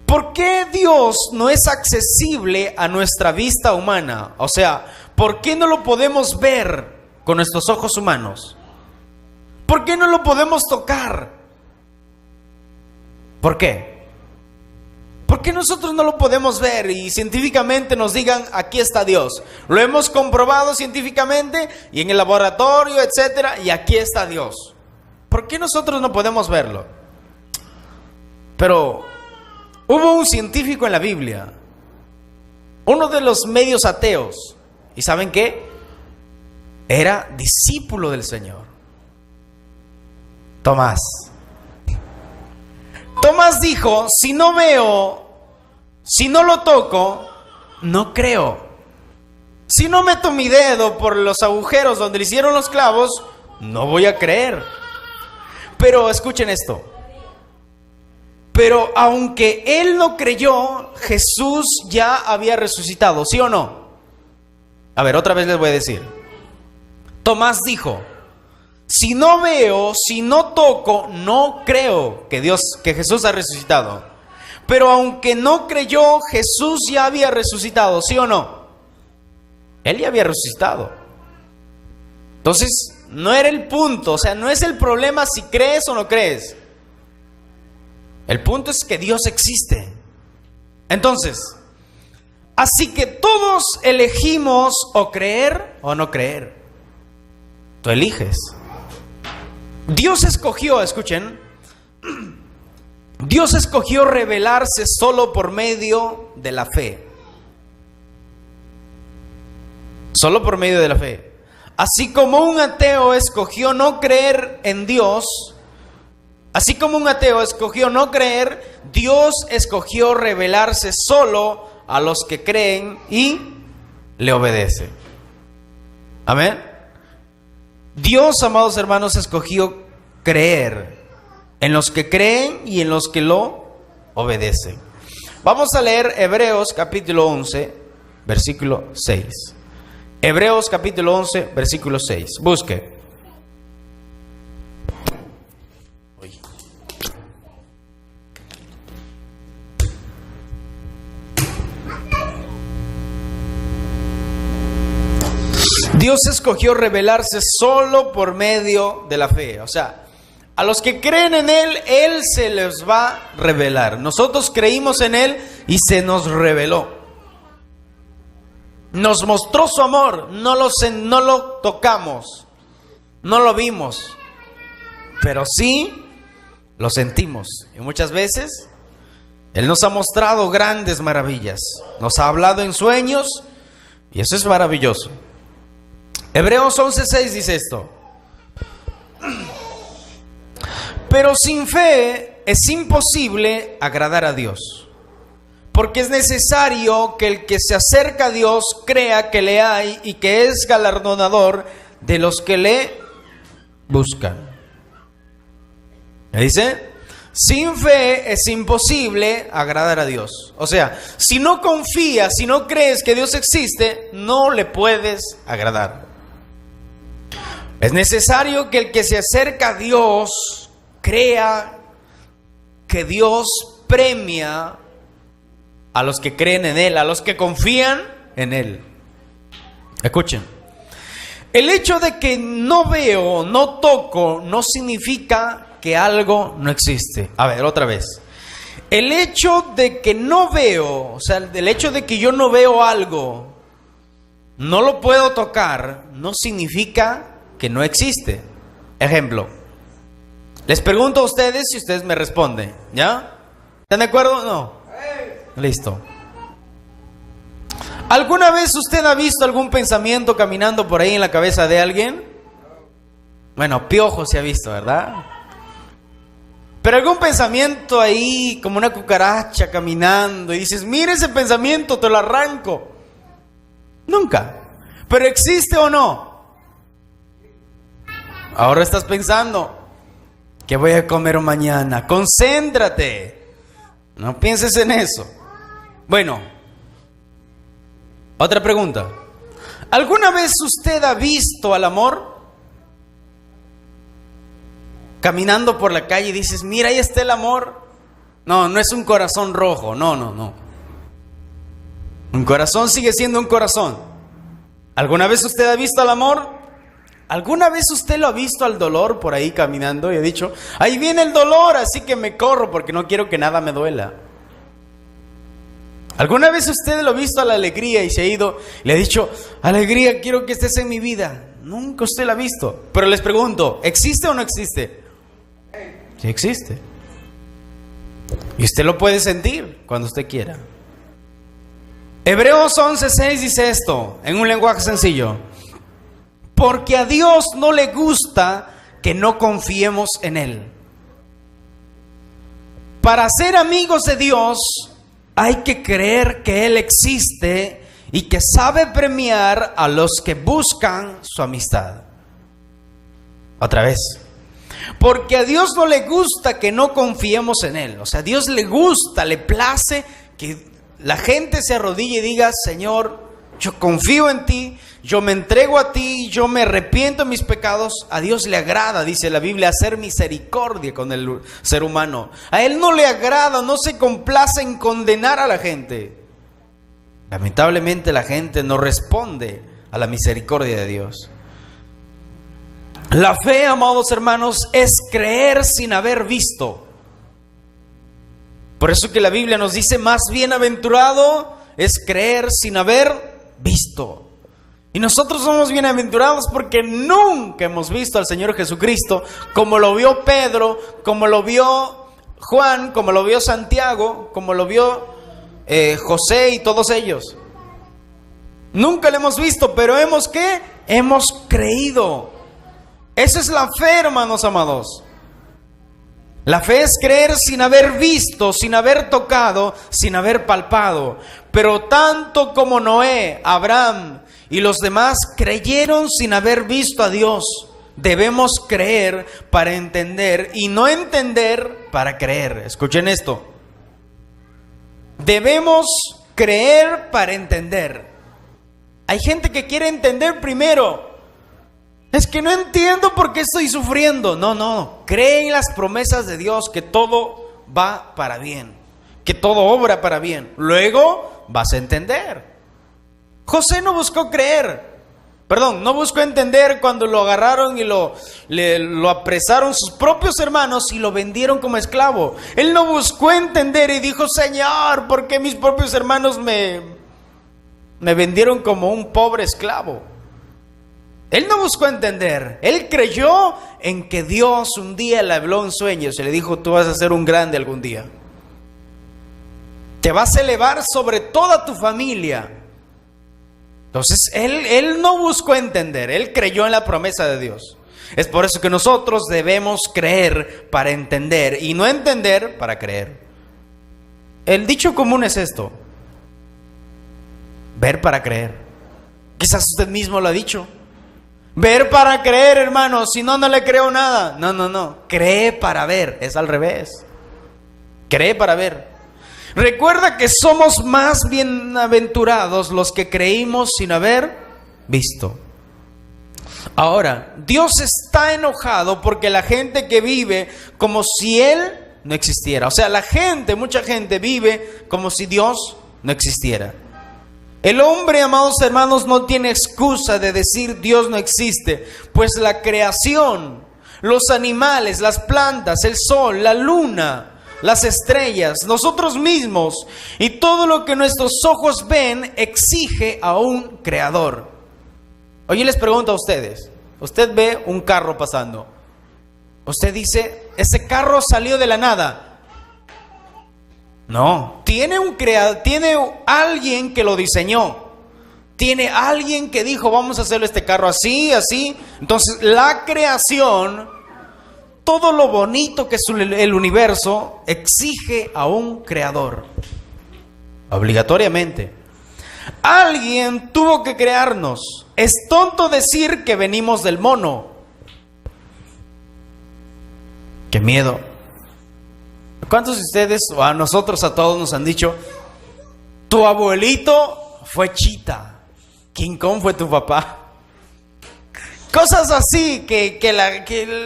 [SPEAKER 1] ¿Por qué Dios no es accesible a nuestra vista humana? O sea, ¿por qué no lo podemos ver con nuestros ojos humanos? ¿Por qué no lo podemos tocar? ¿Por qué? ¿Por qué nosotros no lo podemos ver y científicamente nos digan: aquí está Dios? Lo hemos comprobado científicamente y en el laboratorio, etcétera, y aquí está Dios. ¿Por qué nosotros no podemos verlo? Pero hubo un científico en la Biblia, uno de los medios ateos, ¿y saben qué? Era discípulo del Señor. Tomás. Tomás dijo: si no veo, si no lo toco, no creo. Si no meto mi dedo por los agujeros donde le hicieron los clavos, no voy a creer. Pero escuchen esto. Pero aunque él no creyó, Jesús ya había resucitado, ¿sí o no? A ver, otra vez les voy a decir. Tomás dijo: si no veo, si no toco, no creo que Jesús ha resucitado. Pero aunque no creyó, Jesús ya había resucitado, ¿sí o no? Él ya había resucitado. Entonces, no era el punto, o sea, no es el problema si crees o no crees. El punto es que Dios existe. Entonces, así que todos elegimos o creer o no creer. Tú eliges. Dios escogió, escuchen, Dios escogió revelarse solo por medio de la fe. Solo por medio de la fe. Así como un ateo escogió no creer en Dios, así como un ateo escogió no creer, Dios escogió revelarse solo a los que creen y le obedecen. Amén. Dios, amados hermanos, escogió creer en los que creen y en los que lo obedecen. Vamos a leer Hebreos capítulo 11, versículo 6. Hebreos capítulo 11, versículo 6. Busque. Dios escogió revelarse solo por medio de la fe. O sea, a los que creen en Él, Él se les va a revelar. Nosotros creímos en Él y se nos reveló. Nos mostró su amor. No lo tocamos, no lo vimos, pero sí lo sentimos. Y muchas veces Él nos ha mostrado grandes maravillas. Nos ha hablado en sueños y eso es maravilloso. Hebreos 11:6 dice esto: pero sin fe es imposible agradar a Dios, porque es necesario que el que se acerca a Dios crea que le hay y que es galardonador de los que le buscan. Dice, sin fe es imposible agradar a Dios. O sea, si no confías, si no crees que Dios existe, no le puedes agradar. Es necesario que el que se acerca a Dios crea que Dios premia a los que creen en Él, a los que confían en Él. Escuchen, el hecho de que no veo, no toco, no significa que algo no existe. A ver, otra vez. El hecho de que no veo, o sea, el hecho de que yo no veo algo, no lo puedo tocar, no significa que no existe. Ejemplo, les pregunto a ustedes y ustedes me responden, ¿ya? ¿Están de acuerdo? No. Listo. ¿Alguna vez usted ha visto algún pensamiento caminando por ahí en la cabeza de alguien? Bueno, piojo se ha visto, ¿verdad? Pero algún pensamiento ahí, como una cucaracha caminando, y dices, mira ese pensamiento, te lo arranco. Nunca. ¿Pero existe o no? Ahora estás pensando, ¿qué voy a comer mañana? Concéntrate. No pienses en eso. Bueno, otra pregunta. ¿Alguna vez usted ha visto al amor? Caminando por la calle y dices, mira, ahí está el amor. No, no es un corazón rojo, no. Un corazón sigue siendo un corazón. ¿Alguna vez usted ha visto al amor? ¿Alguna vez usted lo ha visto al dolor por ahí caminando y ha dicho, ahí viene el dolor, así que me corro porque no quiero que nada me duela? ¿Alguna vez usted lo ha visto a la alegría y se ha ido y le ha dicho, alegría, quiero que estés en mi vida? Nunca usted la ha visto. Pero les pregunto, ¿existe o no existe? Sí existe. Y usted lo puede sentir cuando usted quiera. Hebreos 11:6 dice esto, en un lenguaje sencillo. Porque a Dios no le gusta que no confiemos en Él. Para ser amigos de Dios hay que creer que Él existe y que sabe premiar a los que buscan su amistad. Otra vez. Porque a Dios no le gusta que no confiemos en Él. O sea, a Dios le gusta, le place que la gente se arrodille y diga, Señor, yo confío en ti, yo me entrego a ti, yo me arrepiento de mis pecados. A Dios le agrada, dice la Biblia, hacer misericordia con el ser humano. A Él no le agrada, no se complace en condenar a la gente. Lamentablemente la gente no responde a la misericordia de Dios. La fe, amados hermanos, es creer sin haber visto. Por eso que la Biblia nos dice, más bienaventurado es creer sin haber visto. Y nosotros somos bienaventurados porque nunca hemos visto al Señor Jesucristo como lo vio Pedro, como lo vio Juan, como lo vio Santiago, como lo vio José y todos ellos. Nunca lo hemos visto, pero ¿qué? Hemos creído. Esa es la fe, hermanos amados. La fe es creer sin haber visto, sin haber tocado, sin haber palpado. Pero tanto como Noé, Abraham y los demás creyeron sin haber visto a Dios, debemos creer para entender y no entender para creer. Escuchen esto. Debemos creer para entender. Hay gente que quiere entender primero. Es que no entiendo por qué estoy sufriendo. No. Cree en las promesas de Dios, que todo va para bien, que todo obra para bien. Luego vas a entender. José no buscó no buscó entender cuando lo agarraron y lo apresaron sus propios hermanos y lo vendieron como esclavo. Él no buscó entender y dijo, Señor, ¿por qué mis propios hermanos me vendieron como un pobre esclavo? Él no buscó entender. Él creyó en que Dios un día le habló en sueños y le dijo, tú vas a ser un grande algún día. Te vas a elevar sobre toda tu familia. Entonces, él no buscó entender. Él creyó en la promesa de Dios. Es por eso que nosotros debemos creer para entender y no entender para creer. El dicho común es esto: ver para creer. Quizás usted mismo lo ha dicho. Ver para creer, hermano. Si no, no le creo nada. No. Cree para ver. Es al revés. Cree para ver. Recuerda que somos más bienaventurados los que creímos sin haber visto. Ahora, Dios está enojado porque la gente que vive como si Él no existiera. O sea, mucha gente vive como si Dios no existiera. El hombre, amados hermanos, no tiene excusa de decir Dios no existe, pues la creación, los animales, las plantas, el sol, la luna, las estrellas, nosotros mismos y todo lo que nuestros ojos ven exige a un creador. Hoy les pregunto a ustedes, usted ve un carro pasando, usted dice, ese carro salió de la nada. No, tiene alguien que lo diseñó. Tiene alguien que dijo, vamos a hacerle este carro así, así. Entonces la creación, todo lo bonito que es el universo, exige a un creador. Obligatoriamente. Alguien tuvo que crearnos. Es tonto decir que venimos del mono. Qué miedo. ¿Cuántos de ustedes, o a nosotros, a todos nos han dicho, tu abuelito fue Chita, King Kong fue tu papá? Cosas así que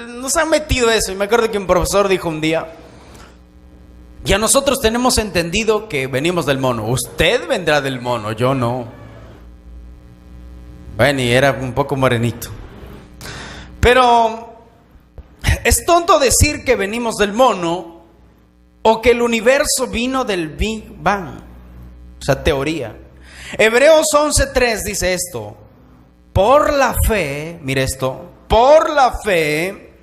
[SPEAKER 1] nos han metido eso. Y me acuerdo que un profesor dijo un día, ya nosotros tenemos entendido que venimos del mono. Usted vendrá del mono, yo no. Bueno, y era un poco morenito. Pero es tonto decir que venimos del mono o que el universo vino del Big Bang. O sea, teoría. Hebreos 11:3 dice esto. Por la fe, mire esto, por la fe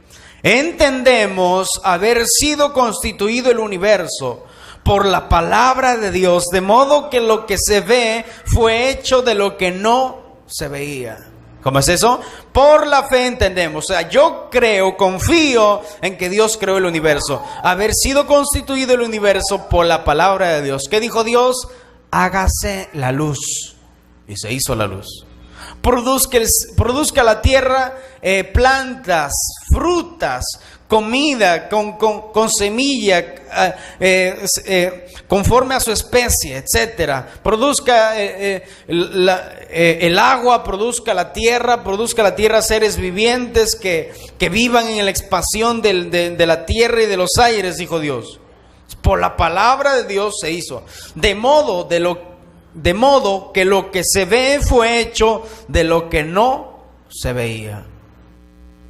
[SPEAKER 1] entendemos haber sido constituido el universo por la palabra de Dios, de modo que lo que se ve fue hecho de lo que no se veía. ¿Cómo es eso? Por la fe entendemos. O sea, yo creo, confío en que Dios creó el universo. Haber sido constituido el universo por la palabra de Dios. ¿Qué dijo Dios? Hágase la luz. Y se hizo la luz. Produzca la tierra plantas, frutas, comida con semilla, conforme a su especie, etcétera. Produzca el agua, produzca la tierra seres vivientes que vivan en la expansión de la tierra y de los aires, dijo Dios. Por la palabra de Dios se hizo. De modo que lo que se ve fue hecho de lo que no se veía.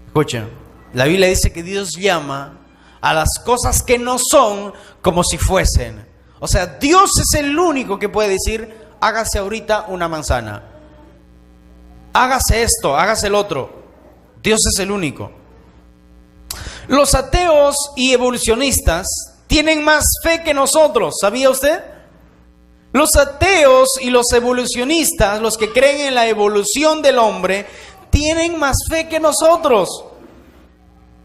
[SPEAKER 1] Escuchen, la Biblia dice que Dios llama a las cosas que no son como si fuesen. O sea, Dios es el único que puede decir, hágase ahorita una manzana. Hágase esto, hágase el otro. Dios es el único. Los ateos y evolucionistas tienen más fe que nosotros, ¿sabía usted? Los ateos y los evolucionistas, los que creen en la evolución del hombre, tienen más fe que nosotros.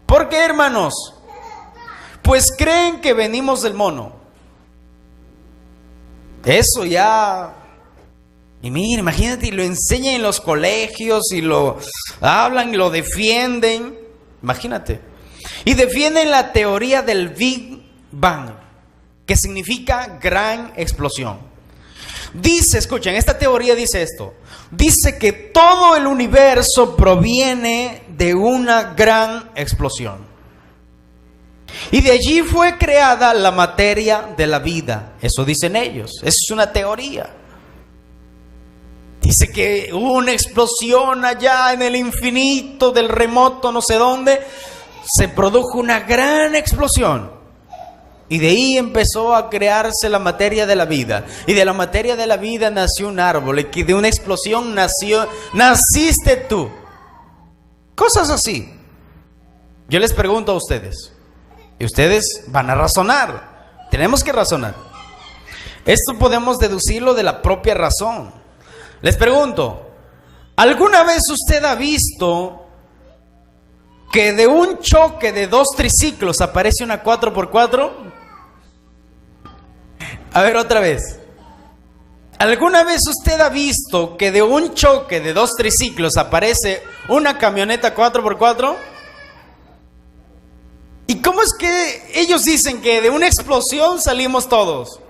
[SPEAKER 1] ¿Por qué, hermanos? Pues creen que venimos del mono. Eso ya... Y mira, imagínate, y lo enseñan en los colegios, y lo hablan, y lo defienden. Imagínate. Y defienden la teoría del Big Bang, que significa gran explosión. Dice, escuchen, esta teoría dice esto. Dice que todo el universo proviene de una gran explosión. Y de allí fue creada la materia de la vida. Eso dicen ellos. Eso es una teoría. Dice que hubo una explosión allá en el infinito del remoto no sé dónde. Se produjo una gran explosión. Y de ahí empezó a crearse la materia de la vida. Y de la materia de la vida nació un árbol. Y que de una explosión naciste tú. Cosas así. Yo les pregunto a ustedes. Y ustedes van a razonar. Tenemos que razonar. Esto podemos deducirlo de la propia razón. Les pregunto. ¿Alguna vez usted ha visto que de un choque de dos triciclos aparece una 4x4? A ver, otra vez. ¿Alguna vez usted ha visto que de un choque de 2 triciclos aparece una camioneta 4x4? ¿Y cómo es que ellos dicen que de una explosión salimos todos?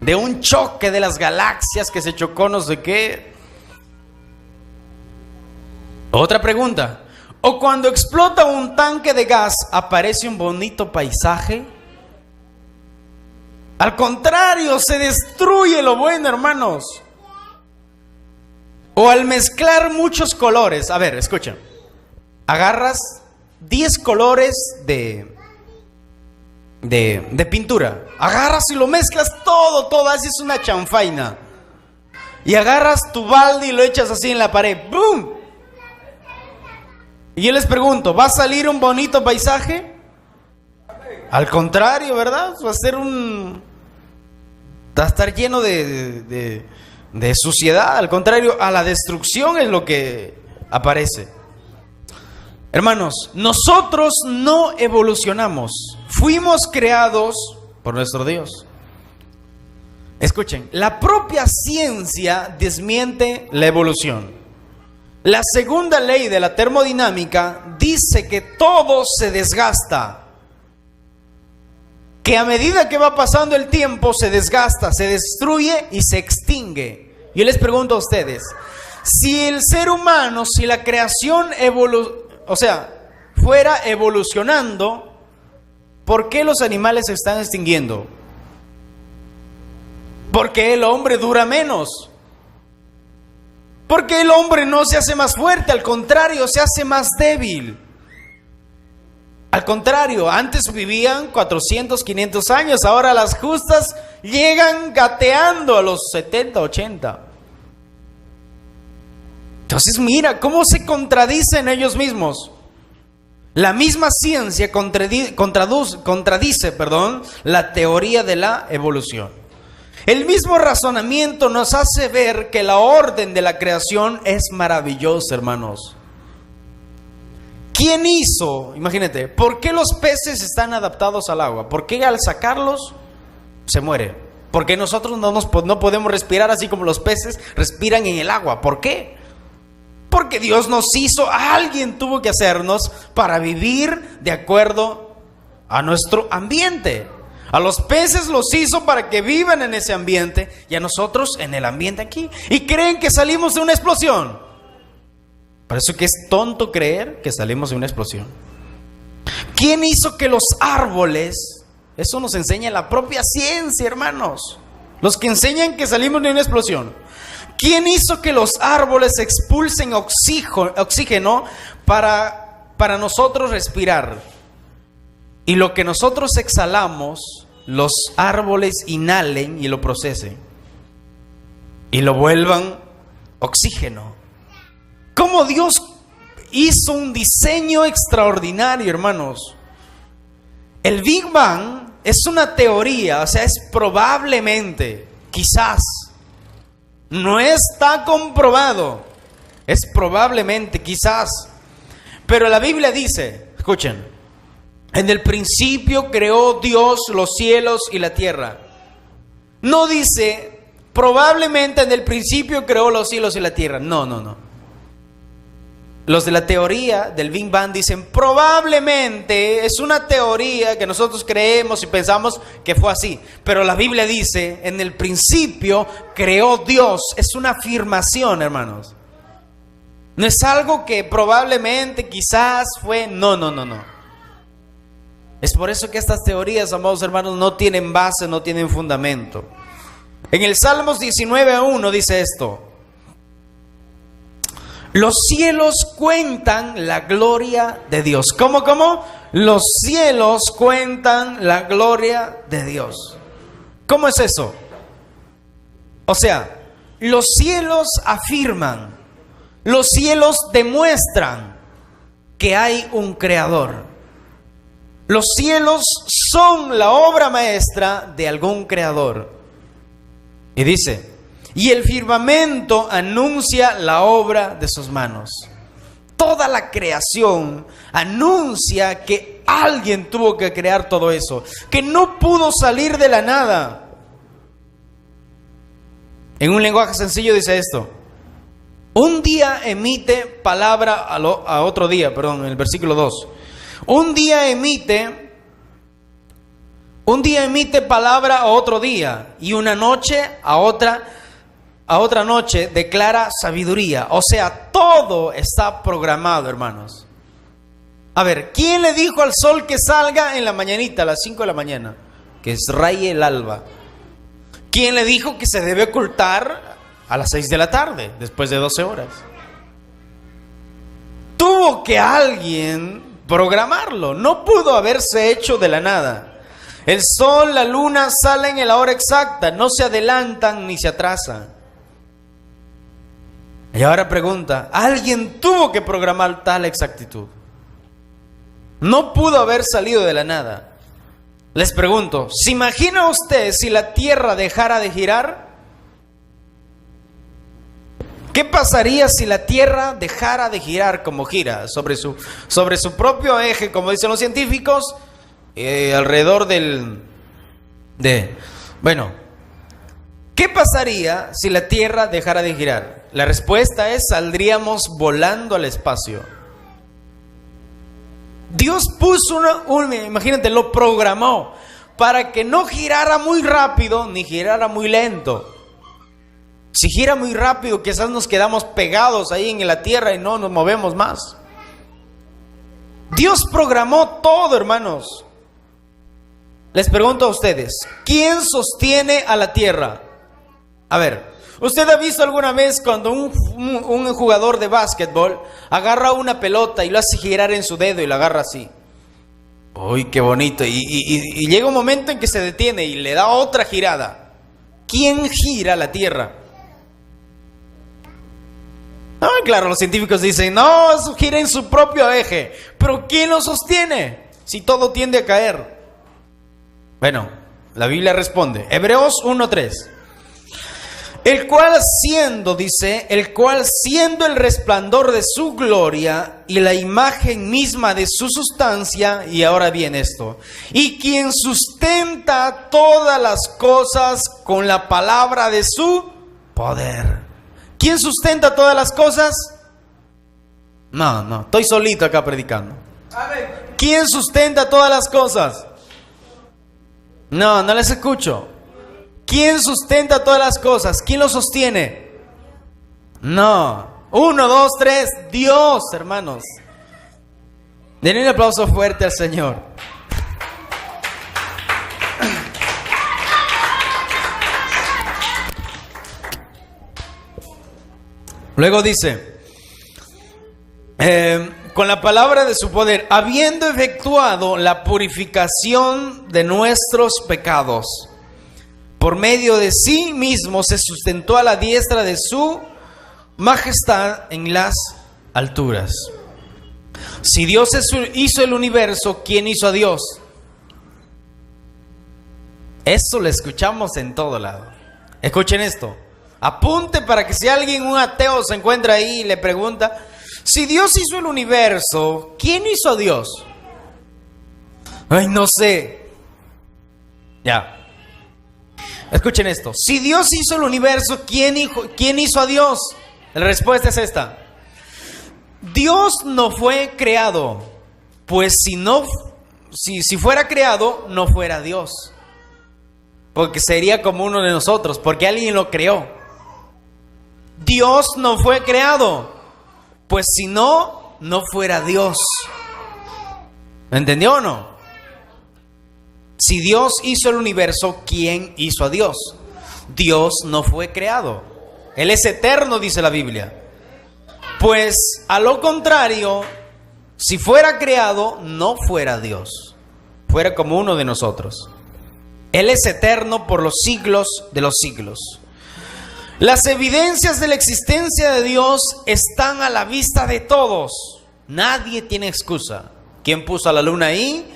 [SPEAKER 1] De un choque de las galaxias que se chocó no sé qué. Otra pregunta. ¿O cuando explota un tanque de gas aparece un bonito paisaje? Al contrario, se destruye lo bueno, hermanos. O al mezclar muchos colores. A ver, escuchen. Agarras 10 colores de pintura. Agarras y lo mezclas todo, haces una chanfaina. Y agarras tu balde y lo echas así en la pared. ¡Bum! Y yo les pregunto, ¿va a salir un bonito paisaje? Al contrario, ¿verdad? Va a estar lleno de suciedad. Al contrario, a la destrucción es lo que aparece. Hermanos, nosotros no evolucionamos. Fuimos creados por nuestro Dios. Escuchen, la propia ciencia desmiente la evolución. La segunda ley de la termodinámica dice que todo se desgasta. Que a medida que va pasando el tiempo se desgasta, se destruye y se extingue. Yo les pregunto a ustedes, si el ser humano, si la creación fuera evolucionando, ¿por qué los animales se están extinguiendo? Porque el hombre dura menos. Porque el hombre no se hace más fuerte, al contrario, se hace más débil. Al contrario, antes vivían 400, 500 años, ahora las justas llegan gateando a los 70, 80. Entonces mira cómo se contradicen ellos mismos. La misma ciencia contradice la teoría de la evolución. El mismo razonamiento nos hace ver que la orden de la creación es maravillosa, hermanos. ¿Quién hizo? Imagínate, ¿por qué los peces están adaptados al agua? ¿Por qué al sacarlos se muere? ¿Por qué nosotros no podemos respirar así como los peces respiran en el agua? ¿Por qué? Porque Dios nos hizo, alguien tuvo que hacernos para vivir de acuerdo a nuestro ambiente. A los peces los hizo para que vivan en ese ambiente y a nosotros en el ambiente aquí. Y creen que salimos de una explosión. Por eso que es tonto creer que salimos de una explosión. ¿Quién hizo que los árboles? Eso nos enseña la propia ciencia, hermanos. Los que enseñan que salimos de una explosión. ¿Quién hizo que los árboles expulsen oxígeno para nosotros respirar? Y lo que nosotros exhalamos, los árboles inhalen y lo procesen. Y lo vuelvan oxígeno. ¿Cómo Dios hizo un diseño extraordinario, hermanos? El Big Bang es una teoría, o sea, es probablemente, quizás, no está comprobado, es probablemente, quizás. Pero la Biblia dice, escuchen, en el principio creó Dios los cielos y la tierra. No dice, probablemente en el principio creó los cielos y la tierra. No. Los de la teoría del Big Bang dicen, probablemente es una teoría que nosotros creemos y pensamos que fue así. Pero la Biblia dice, en el principio creó Dios. Es una afirmación, hermanos. No es algo que probablemente, quizás fue. No. Es por eso que estas teorías, amados hermanos, no tienen base, no tienen fundamento. En el Salmos 19:1 dice esto: los cielos cuentan la gloria de Dios. ¿Cómo? Los cielos cuentan la gloria de Dios. ¿Cómo es eso? O sea, los cielos afirman, los cielos demuestran que hay un creador. Los cielos son la obra maestra de algún creador. Y dice, y el firmamento anuncia la obra de sus manos. Toda la creación anuncia que alguien tuvo que crear todo eso, que no pudo salir de la nada. En un lenguaje sencillo dice esto: un día emite palabra a otro día, perdón, en el versículo 2. Un día emite palabra a otro día, y una noche a otra noche declara sabiduría. O sea, todo está programado, hermanos. A ver, ¿quién le dijo al sol que salga en la mañanita, a las 5 de la mañana? Que raye el alba. ¿Quién le dijo que se debe ocultar a las 6 de la tarde, después de 12 horas? Tuvo que alguien programarlo. No pudo haberse hecho de la nada. El sol, la luna salen en la hora exacta, no se adelantan ni se atrasan. Y ahora pregunta, alguien tuvo que programar tal exactitud. No pudo haber salido de la nada. Les pregunto, ¿se imagina usted si la Tierra dejara de girar? ¿Qué pasaría si la Tierra dejara de girar como gira, sobre su propio eje, como dicen los científicos, alrededor ¿qué pasaría si la Tierra dejara de girar? La respuesta es: saldríamos volando al espacio. Dios puso imagínate, lo programó para que no girara muy rápido ni girara muy lento. Si gira muy rápido, quizás nos quedamos pegados ahí en la tierra y no nos movemos más. Dios programó todo, hermanos. Les pregunto a ustedes, ¿quién sostiene a la tierra? A ver, ¿usted ha visto alguna vez cuando un jugador de básquetbol agarra una pelota y lo hace girar en su dedo y la agarra así? ¡Uy, qué bonito! Y llega un momento en que se detiene y le da otra girada. ¿Quién gira la tierra? Ah, claro, los científicos dicen, no, eso gira en su propio eje. Pero ¿quién lo sostiene si todo tiende a caer? Bueno, la Biblia responde, Hebreos 1:3. El cual siendo el resplandor de su gloria y la imagen misma de su sustancia, y ahora viene esto, y quien sustenta todas las cosas con la palabra de su poder. ¿Quién sustenta todas las cosas? No, estoy solito acá predicando. ¿Quién sustenta todas las cosas? No les escucho. ¿Quién sustenta todas las cosas? ¿Quién lo sostiene? No. 1, 2, 3. Dios, hermanos. Denle un aplauso fuerte al Señor. Luego dice, con la palabra de su poder, habiendo efectuado la purificación de nuestros pecados, por medio de sí mismo se sustentó a la diestra de su majestad en las alturas. Si Dios hizo el universo, ¿quién hizo a Dios? Eso lo escuchamos en todo lado. Escuchen esto. Apunte para que si alguien, un ateo, se encuentra ahí y le pregunta, si Dios hizo el universo, ¿quién hizo a Dios? Ay, no sé. Ya. Escuchen esto. Si Dios hizo el universo, ¿quién hizo a Dios? La respuesta es esta. Dios no fue creado, pues si fuera creado, no fuera Dios. Porque sería como uno de nosotros, porque alguien lo creó. Dios no fue creado, pues si no fuera Dios. ¿Me entendió o no? Si Dios hizo el universo, ¿quién hizo a Dios? Dios no fue creado. Él es eterno, dice la Biblia. Pues a lo contrario, si fuera creado, no fuera Dios. Fuera como uno de nosotros. Él es eterno por los siglos de los siglos. Las evidencias de la existencia de Dios están a la vista de todos. Nadie tiene excusa. ¿Quién puso a la luna ahí?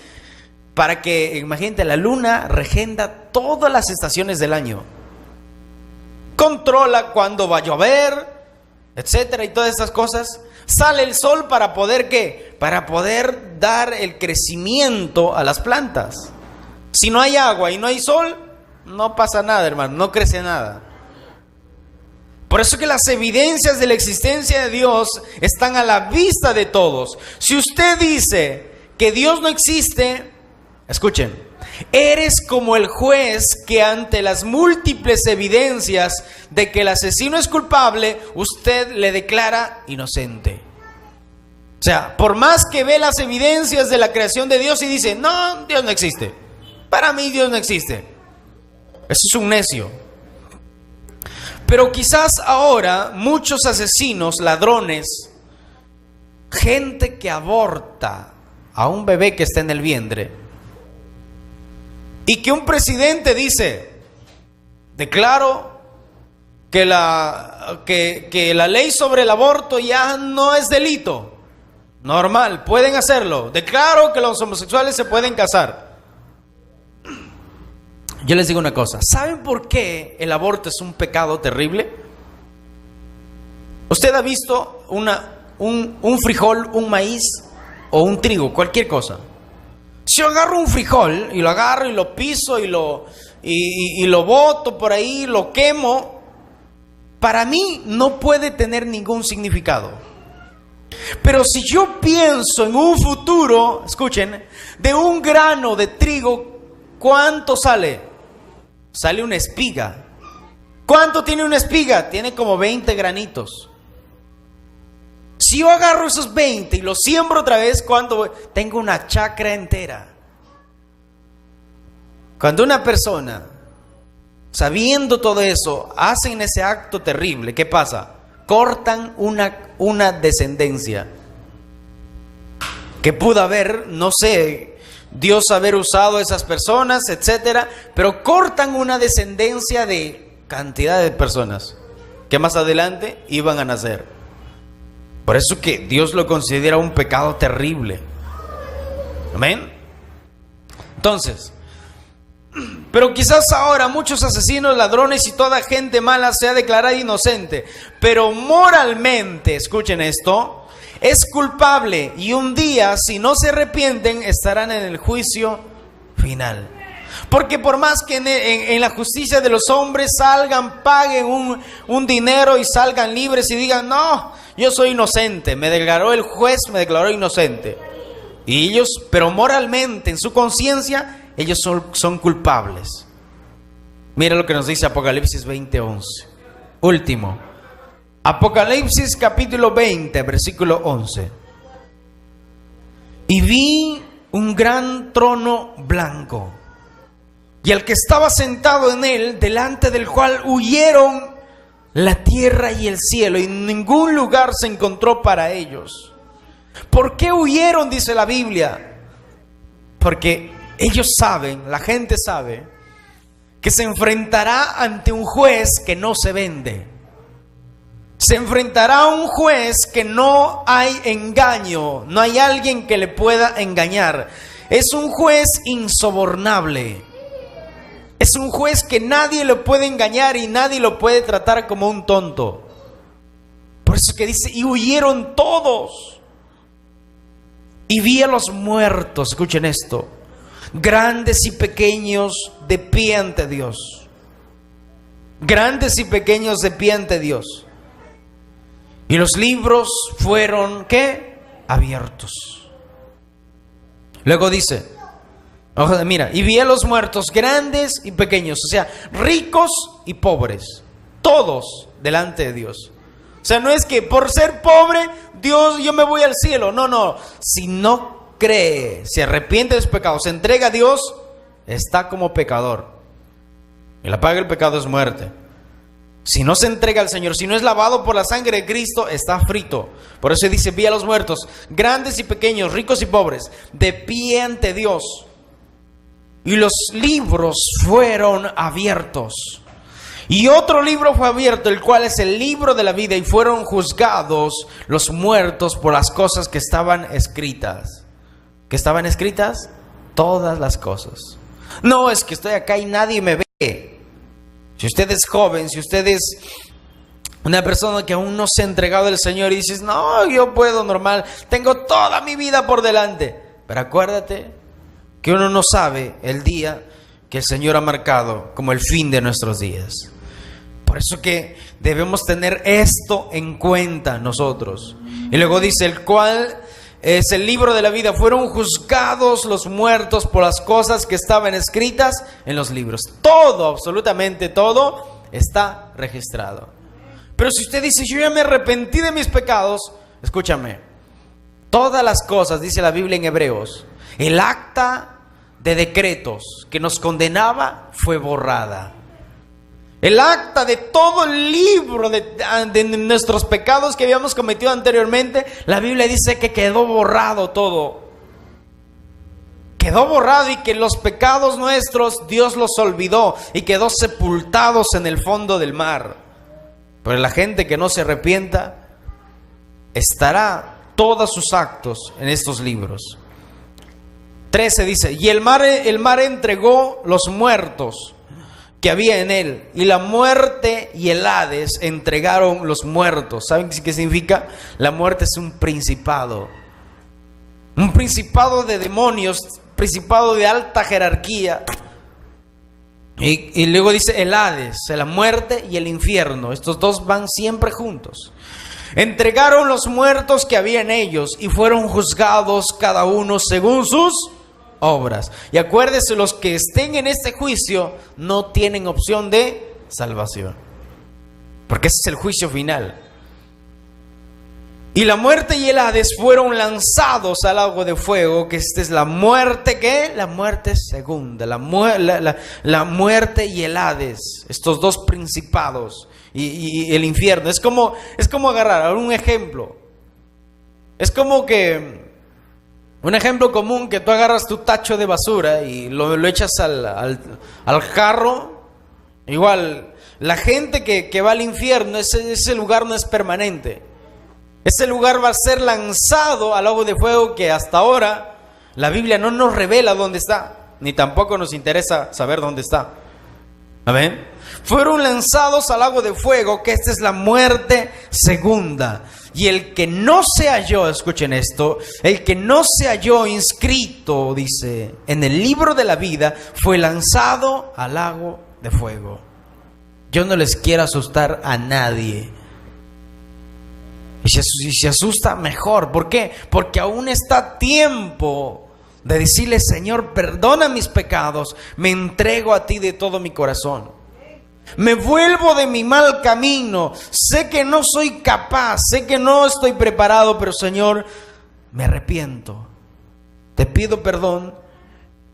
[SPEAKER 1] Para que, imagínate, la luna regenta todas las estaciones del año. Controla cuándo va a llover, etcétera, y todas esas cosas. Sale el sol para poder, ¿qué? Para poder dar el crecimiento a las plantas. Si no hay agua y no hay sol, no pasa nada, hermano, no crece nada. Por eso que las evidencias de la existencia de Dios están a la vista de todos. Si usted dice que Dios no existe, escuchen, eres como el juez que ante las múltiples evidencias de que el asesino es culpable, usted le declara inocente. O sea, por más que ve las evidencias de la creación de Dios y dice, no, Dios no existe. Para mí Dios no existe. Eso es un necio. Pero quizás ahora muchos asesinos, ladrones, gente que aborta a un bebé que está en el vientre, y que un presidente dice, declaro que la ley sobre el aborto ya no es delito. Normal, pueden hacerlo. Declaro que los homosexuales se pueden casar. Yo les digo una cosa. ¿Saben por qué el aborto es un pecado terrible? ¿Usted ha visto un frijol, un maíz o un trigo, cualquier cosa? Si yo agarro un frijol y lo agarro y lo piso y lo boto por ahí, lo quemo, para mí no puede tener ningún significado. Pero si yo pienso en un futuro, escuchen, de un grano de trigo, ¿cuánto sale? Sale una espiga. ¿Cuánto tiene una espiga? Tiene como 20 granitos. Si yo agarro esos 20 y los siembro otra vez, ¿cuánto? Tengo una chacra entera. Cuando una persona, sabiendo todo eso, hacen ese acto terrible, ¿qué pasa? Cortan una descendencia que pudo haber, no sé, Dios haber usado a esas personas, etcétera, pero cortan una descendencia de cantidad de personas que más adelante iban a nacer. Por eso que Dios lo considera un pecado terrible. Amén. Entonces, pero quizás ahora muchos asesinos, ladrones y toda gente mala sea declarada inocente, pero moralmente, escuchen esto, es culpable, y un día, si no se arrepienten, estarán en el juicio final. Porque por más que en la justicia de los hombres salgan, paguen un dinero y salgan libres y digan, no, yo soy inocente, me declaró el juez, me declaró inocente. Y ellos, pero moralmente, en su conciencia, ellos son culpables. Mira lo que nos dice Apocalipsis 20:11. Último. Apocalipsis capítulo 20, versículo 11. Y vi un gran trono blanco, y al que estaba sentado en él, delante del cual huyeron la tierra y el cielo, y ningún lugar se encontró para ellos. ¿Por qué huyeron? Dice la Biblia. Porque ellos saben, la gente sabe, que se enfrentará ante un juez que no se vende. Se enfrentará a un juez que no hay engaño, no hay alguien que le pueda engañar. Es un juez insobornable. Es un juez que nadie lo puede engañar y nadie lo puede tratar como un tonto. Por eso que dice, y huyeron todos. Y vi a los muertos, escuchen esto, grandes y pequeños, de pie ante Dios. Grandes y pequeños de pie ante Dios. Y los libros fueron, ¿qué? Abiertos. Luego dice, mira, y vi a los muertos grandes y pequeños, o sea, ricos y pobres, todos delante de Dios. O sea, no es que por ser pobre, Dios, yo me voy al cielo. No, no. Si no cree, se arrepiente de sus pecados, se entrega a Dios, está como pecador. Y la paga del pecado es muerte. Si no se entrega al Señor, si no es lavado por la sangre de Cristo, está frito. Por eso dice, vi a los muertos, grandes y pequeños, ricos y pobres, de pie ante Dios. Y los libros fueron abiertos. Y otro libro fue abierto, el cual es el libro de la vida, y fueron juzgados los muertos por las cosas que estaban escritas. ¿Qué estaban escritas? Todas las cosas. No, es que estoy acá y nadie me ve. Si usted es joven, si usted es una persona que aún no se ha entregado al Señor y dices, no, yo puedo normal, tengo toda mi vida por delante. Pero acuérdate que uno no sabe el día que el Señor ha marcado como el fin de nuestros días. Por eso que debemos tener esto en cuenta nosotros. Y luego dice, el cual es el libro de la vida. Fueron juzgados los muertos por las cosas que estaban escritas en los libros. Todo, absolutamente todo, está registrado. Pero si usted dice, yo ya me arrepentí de mis pecados, escúchame, todas las cosas, dice la Biblia en Hebreos, el acta de decretos que nos condenaba fue borrada. El acta de todo el libro de nuestros pecados que habíamos cometido anteriormente, la Biblia dice que quedó borrado todo. Quedó borrado, y que los pecados nuestros Dios los olvidó y quedó sepultados en el fondo del mar. Pero la gente que no se arrepienta, estará todos sus actos en estos libros. 13 dice, y el mar entregó los muertos que había en él, y la muerte y el Hades entregaron los muertos. ¿Saben qué significa? La muerte es un principado de demonios, principado de alta jerarquía. Y luego dice el Hades, la muerte y el infierno. Estos dos van siempre juntos. Entregaron los muertos que había en ellos y fueron juzgados cada uno según sus obras. Y acuérdese, los que estén en este juicio no tienen opción de salvación, porque ese es el juicio final. Y la muerte y el Hades fueron lanzados al lago de fuego, que esta es la muerte, ¿qué? La muerte segunda, la muerte y el Hades, estos dos principados, y el infierno. Es como agarrar un ejemplo. Es como que un ejemplo común, que tú agarras tu tacho de basura y lo echas al jarro. Igual, la gente que va al infierno, ese lugar no es permanente. Ese lugar va a ser lanzado al lago de fuego, que hasta ahora la Biblia no nos revela dónde está, ni tampoco nos interesa saber dónde está. Amén. Fueron lanzados al lago de fuego, que esta es la muerte segunda. Y el que no se halló, escuchen esto, el que no se halló inscrito, dice, en el libro de la vida, fue lanzado al lago de fuego. Yo no les quiero asustar a nadie. Y si se asusta, mejor. ¿Por qué? Porque aún está tiempo de decirle, Señor, perdona mis pecados, me entrego a ti de todo mi corazón. Me vuelvo de mi mal camino. Sé que no soy capaz, sé que no estoy preparado, pero Señor, me arrepiento. Te pido perdón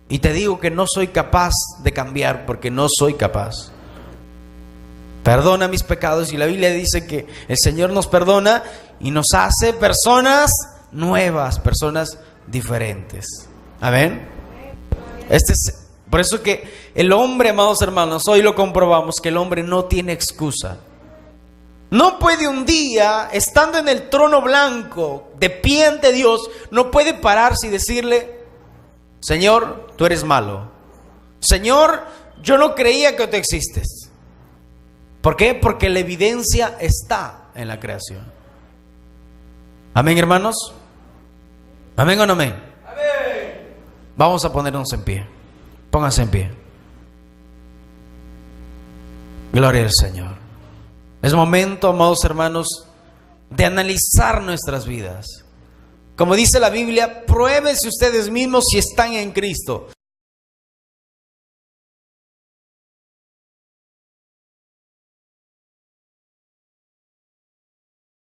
[SPEAKER 1] y te digo que no soy capaz de cambiar, porque no soy capaz. Perdona mis pecados. Y la Biblia dice que el Señor nos perdona y nos hace personas nuevas, personas diferentes. Amén. Por eso que el hombre, amados hermanos, hoy lo comprobamos, que el hombre no tiene excusa. No puede un día, estando en el trono blanco, de pie ante Dios, no puede pararse y decirle, Señor, tú eres malo. Señor, yo no creía que tú existes. ¿Por qué? Porque la evidencia está en la creación. Amén, hermanos. Amén o no amén. Amén. Vamos a ponernos en pie. Pónganse en pie. Gloria al Señor. Es momento, amados hermanos, de analizar nuestras vidas. Como dice la Biblia, pruébense ustedes mismos si están en Cristo.